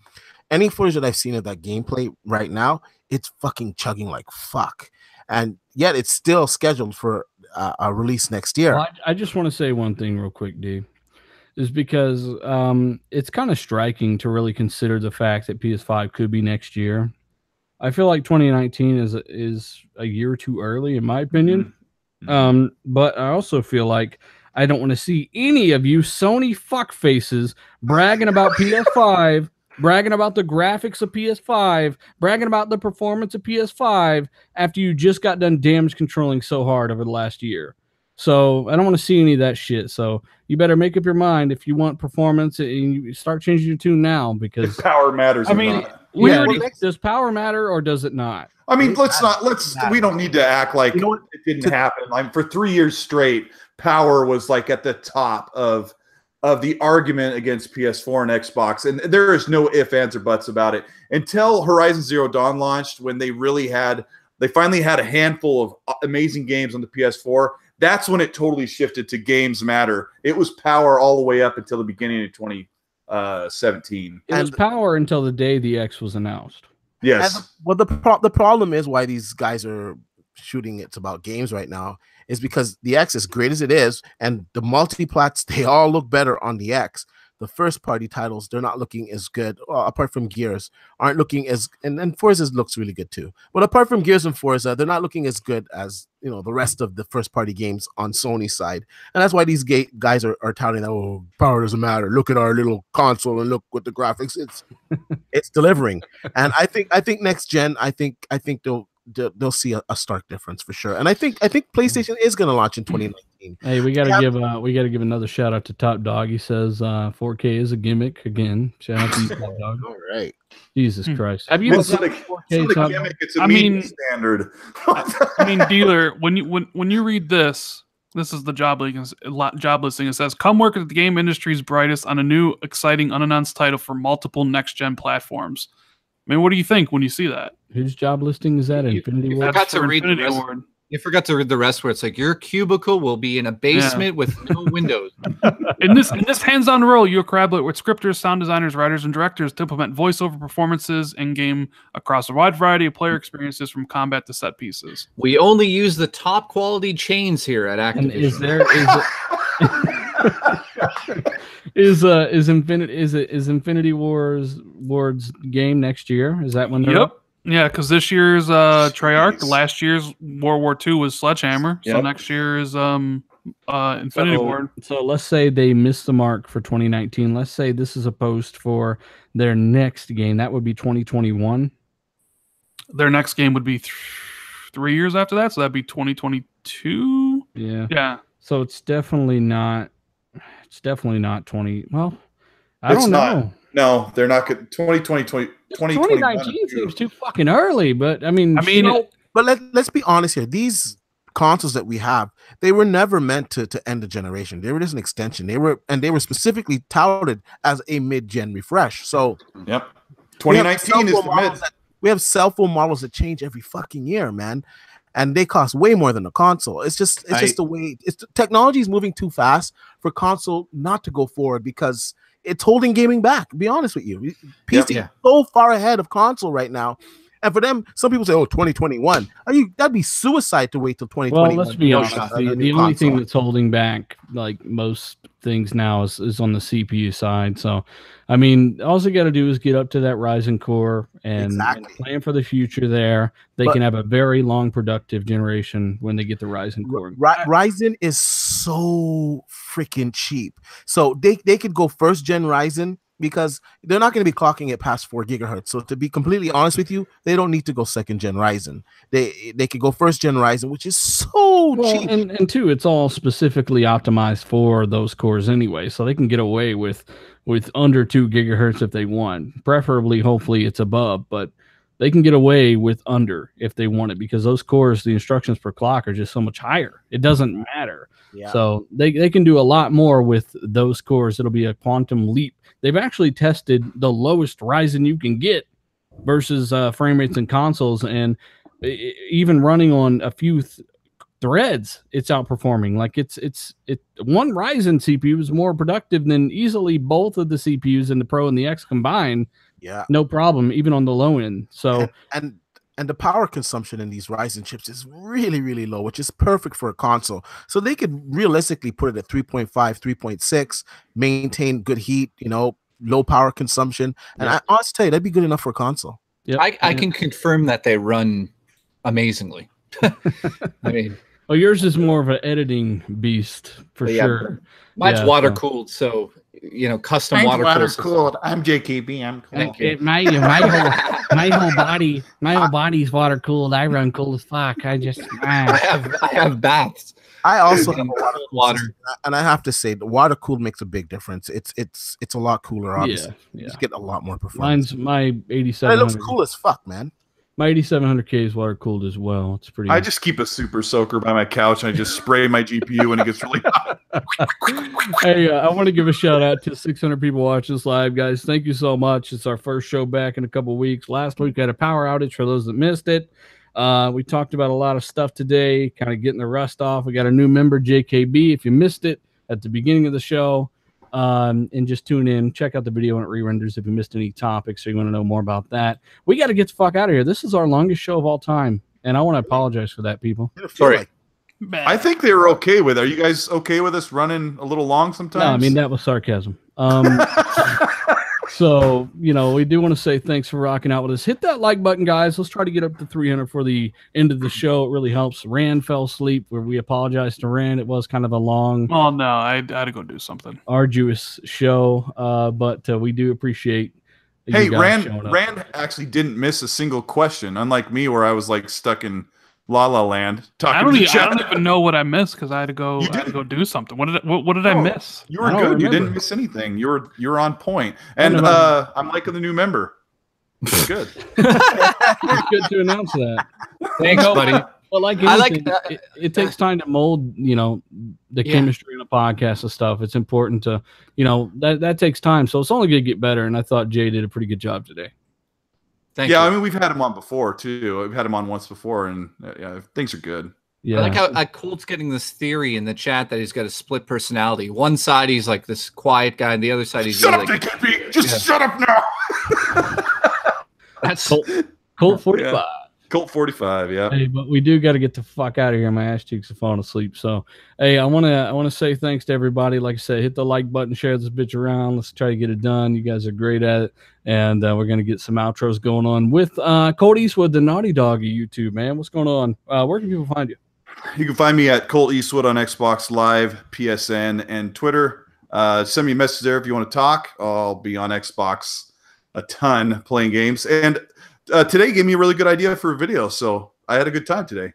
Any footage that I've seen of that gameplay right now, it's fucking chugging like fuck. And yet it's still scheduled for a release next year. Well, I just want to say one thing real quick, D, is because it's kind of striking to really consider the fact that PS5 could be next year. I feel like 2019 is a year too early, in my opinion. Mm-hmm. But I also feel like I don't want to see any of you Sony fuckfaces bragging about PS5, bragging about the graphics of PS5, bragging about the performance of PS5 after you just got done damage controlling so hard over the last year. So I don't want to see any of that shit. So you better make up your mind if you want performance and you start changing your tune now, because if power matters. I mean, does power matter or does it not? I mean, we don't need to act like it didn't happen. Like for 3 years straight, power was like at the top of the argument against PS4 and Xbox. And there is no ifs, ands, or buts about it. Until Horizon Zero Dawn launched, when they finally had a handful of amazing games on the PS4, that's when it totally shifted to games matter. It was power all the way up until the beginning of 2017. It was power until the day the X was announced. Yes. Well, the problem is why these guys are shooting it's about games right now is because the X, as great as it is, and the multiplats, they all look better on the X. The first party titles, they're not looking as good, apart from Gears, aren't looking as, and Forza looks really good too. But apart from Gears and Forza, they're not looking as good as the rest of the first party games on Sony's side. And that's why these guys are touting that, oh, power doesn't matter. Look at our little console and look what the graphics it's delivering. And I think next gen, I think they'll see a stark difference for sure. And I think PlayStation is going to launch in 2019. Hey, we got to give another shout out to Top Dog. He says 4K is a gimmick again. Shout out to you, Top Dog. All right. Jesus Christ. Have you it's not a gimmick, it's a media standard. I mean, dealer, when you read this is the job listing. It says, come work at the game industry's brightest on a new, exciting, unannounced title for multiple next-gen platforms. I mean, what do you think when you see that? Whose job listing is that? Infinity Ward? You forgot to read the rest where it's like your cubicle will be in a basement with no windows. In this hands-on role, you'll collaborate with scripters, sound designers, writers, and directors to implement voiceover performances in-game across a wide variety of player experiences from combat to set pieces. We only use the top quality chains here at Activision. Is Infinity Ward's game next year? Is that when they're up? Yeah, because this year's Treyarch, last year's World War II was Sledgehammer, so next year is Infinity Ward. So let's say they missed the mark for 2019. Let's say this is a post for their next game. That would be 2021. Their next game would be 3 years after that, so that'd be 2022. Yeah. So it's definitely not 20. Well, I don't know. No, they're not good. 2019 seems too fucking early, but I mean, but let's be honest here. These consoles that we have, they were never meant to end the generation. They were just an extension. They were specifically touted as a mid-gen refresh. So, 2019 is the mid. We have cell phone models that change every fucking year, man, and they cost way more than a console. It's just the way technology is moving too fast for console not to go forward because it's holding gaming back. To be honest with you, PC is so far ahead of console right now, And for them, some people say, "Oh, 2021." That'd be suicide to wait till 2021. Well, let's be honest. The only thing that's holding back like most things now is on the CPU side. So, I mean, all they got to do is get up to that Ryzen core and plan for the future there. They can have a very long productive generation when they get the Ryzen core. Ryzen is so freaking cheap. So they could go first gen Ryzen because they're not going to be clocking it past 4 gigahertz. So to be completely honest with you, they don't need to go second gen Ryzen. They could go first gen Ryzen, which is so cheap. And two, it's all specifically optimized for those cores anyway, so they can get away with under 2 gigahertz if they want. Preferably, hopefully, it's above, but they can get away with under if they want it because those cores, the instructions per clock are just so much higher. It doesn't matter. Yeah. So they can do a lot more with those cores. It'll be a quantum leap. They've actually tested the lowest Ryzen you can get versus frame rates in consoles, and even running on a few threads, it's outperforming. Like it's one Ryzen CPU is more productive than easily both of the CPUs in the Pro and the X combined. Yeah, no problem, even on the low end. So and the power consumption in these Ryzen chips is really, really low, which is perfect for a console. So they could realistically put it at 3.5, 3.6, maintain good heat, low power consumption. And I honestly tell you, that'd be good enough for a console. Yep. I can confirm that they run amazingly. I mean, well, yours is more of an editing beast for sure. Mine's water cooled, so custom water cooled. I'm JKB. I'm cool. My whole body's water cooled. I run cool as fuck. I have baths. I also have water, and I have to say, the water cooled makes a big difference. It's a lot cooler, obviously. You just get a lot more performance. Mine's my 8700. It looks cool as fuck, man. My 8700K is water cooled as well. It's pretty. I just keep a super soaker by my couch and I just spray my GPU when it gets really hot. Hey, I want to give a shout out to 600 people watching this live, guys. Thank you so much. It's our first show back in a couple weeks. Last week we had a power outage for those that missed it. We talked about a lot of stuff today, kind of getting the rust off. We got a new member, JKB. If you missed it at the beginning of the show, and just tune in, check out the video when it re-renders if you missed any topics or you want to know more about that. We got to get the fuck out of here. This is our longest show of all time, and I want to apologize for that, people. Sorry. I think they were okay with it. Are you guys okay with us running a little long sometimes? No, I mean, that was sarcasm. So, we do want to say thanks for rocking out with us. Hit that like button, guys. Let's try to get up to 300 for the end of the show. It really helps. Rand fell asleep. Where we apologize to Rand. It was kind of a long. Oh, no, I had to go do something. Arduous show, but we do appreciate. Hey, Rand actually didn't miss a single question, unlike me, where I was like stuck in La La Land. I don't even know what I missed because I had to go do something. What did I miss? You were good. You didn't miss anything. You're on point. And I'm liking the new member. Good. It's good to announce that. Thanks, buddy. Well, it takes time to mold, the chemistry in a podcast and stuff. It's important to, that takes time. So it's only going to get better. And I thought Jay did a pretty good job today. Thank you. I mean, we've had him on before too. We've had him on once before, and things are good. Yeah, I like how Colt's getting this theory in the chat that he's got a split personality. One side he's like this quiet guy, and the other side he's shut up, DKB. Just shut up now. That's Colt 45. Yeah. Colt 45, yeah. Hey, but we do got to get the fuck out of here. My ass cheeks are falling asleep. So, hey, I want to say thanks to everybody. Like I said, hit the like button, share this bitch around. Let's try to get it done. You guys are great at it, and we're gonna get some outros going on with Colt Eastwood, the Naughty Dog of YouTube. Man, what's going on? Where can people find you? You can find me at Colt Eastwood on Xbox Live, PSN, and Twitter. Send me a message there if you want to talk. I'll be on Xbox a ton playing games, and today gave me a really good idea for a video, so I had a good time today.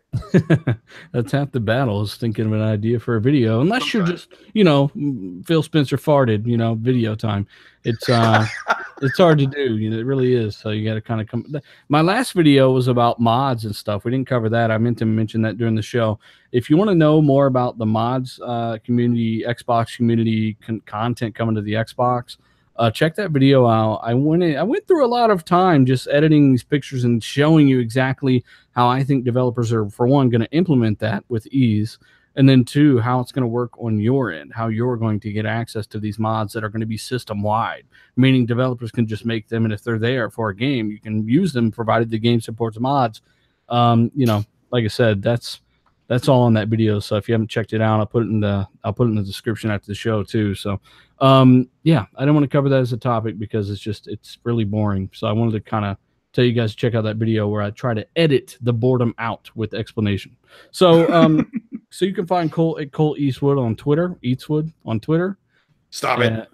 That's half the battle, is thinking of an idea for a video. Unless you're just, Phil Spencer farted, video time. It's it's hard to do. It really is. So you got to kind of come. My last video was about mods and stuff. We didn't cover that. I meant to mention that during the show. If you want to know more about the mods community, Xbox community content coming to the Xbox, check that video out. I went through a lot of time just editing these pictures and showing you exactly how I think developers are, for one, going to implement that with ease, And then 2, how it's going to work on your end, how you're going to get access to these mods that are going to be system wide, meaning developers can just make them. And if they're there for a game, you can use them provided the game supports mods. You know, like I said, that's all on that video. So if you haven't checked it out, I'll put it in the description after the show too. So, yeah, I don't want to cover that as a topic because it's really boring. So I wanted to kind of tell you guys to check out that video where I try to edit the boredom out with explanation. So, so you can find Colt at Colt Eastwood on Twitter. Eastwood on Twitter. Stop it.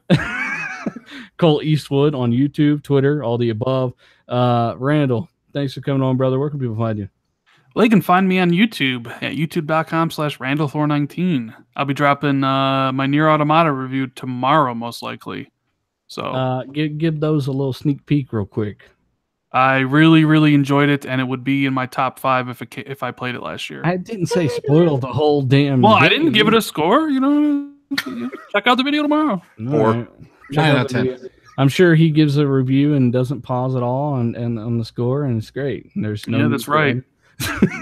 Colt Eastwood on YouTube, Twitter, all the above. Randall, thanks for coming on, brother. Where can people find you? Well, you can find me on YouTube at youtube.com/RandallThor19. I'll be dropping my Nier Automata review tomorrow, most likely. So give those a little sneak peek real quick. I really, really enjoyed it, and it would be in my top 5 if I played it last year. I didn't say spoil the whole damn. Well, game. I didn't give it a score. You know, check out the video tomorrow. 4. 9 out of 10. I'm sure he gives a review and doesn't pause at all and on the score, and it's great. There's no that's right.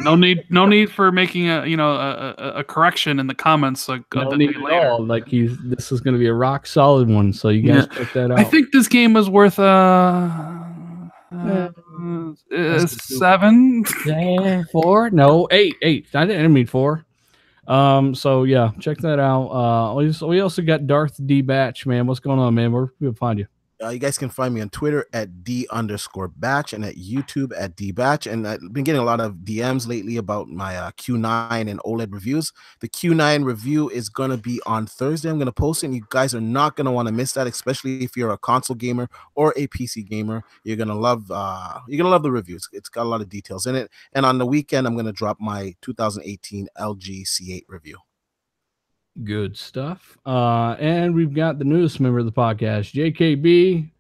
no need for making a correction in the comments like no need at all. Like this is going to be a rock solid one, so you guys check that out. I think this game is worth 7. 4? No, 8. I didn't mean 4. So yeah, check that out. We also got Darth D Batch, man. What's going on, man? Where can we find you? You guys can find me on Twitter at D_Batch and at YouTube at DBatch. And I've been getting a lot of DMs lately about my Q9 and OLED reviews. The Q9 review is going to be on Thursday. I'm going to post it, and you guys are not going to want to miss that, especially if you're a console gamer or a PC gamer. You're going to love the reviews. It's got a lot of details in it. And on the weekend, I'm going to drop my 2018 LG C8 review. Good stuff. And we've got the newest member of the podcast, JKB.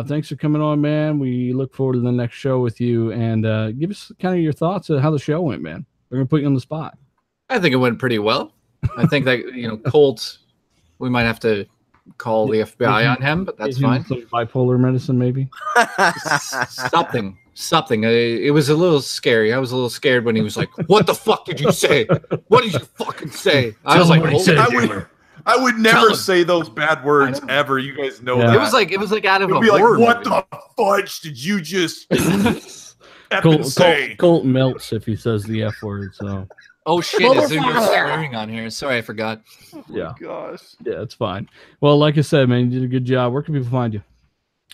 Thanks for coming on, man. We look forward to the next show with you, and give us kind of your thoughts on how the show went, man. We're gonna put you on the spot. I think it went pretty well. I think that Colt, we might have to call the FBI on him, but that's fine. Some bipolar medicine, maybe. Something. It was a little scary. I was a little scared when he was like, "What the fuck did you say? What did you fucking say?" I was like, I would never say those bad words ever. You guys know that. It was like out of a be like, horror what movie. the fudge did you just say? Colt melts if he says the F word. So. Oh shit! Is there no swearing on here? Sorry, I forgot. Yeah. Gosh. Yeah, it's fine. Well, like I said, man, you did a good job. Where can people find you?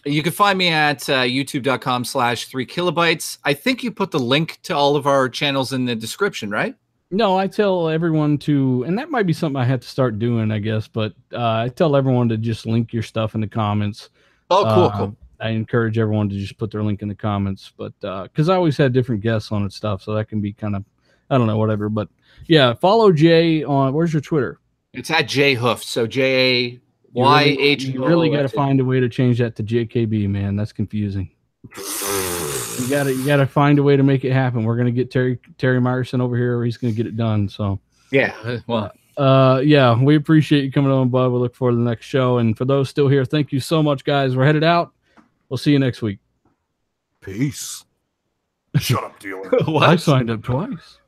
You can find me at youtube.com/3kilobytes. I think you put the link to all of our channels in the description, right? No, I tell everyone to, and that might be something I have to start doing, I guess, but I tell everyone to just link your stuff in the comments. Oh, cool. I encourage everyone to just put their link in the comments, but because I always had different guests on it stuff, so that can be kind of, I don't know, whatever. But yeah, follow Jay on, where's your Twitter? It's at JHoof, so JAYH. You really got to find a way to change that to JKB, man. That's confusing. You gotta find a way to make it happen. We're gonna get Terry Myerson over here, or he's gonna get it done. So yeah, well, yeah, we appreciate you coming on, bud. We look forward to the next show. And for those still here, thank you so much, guys. We're headed out. We'll see you next week. Peace. Shut up, dealer. I signed up twice.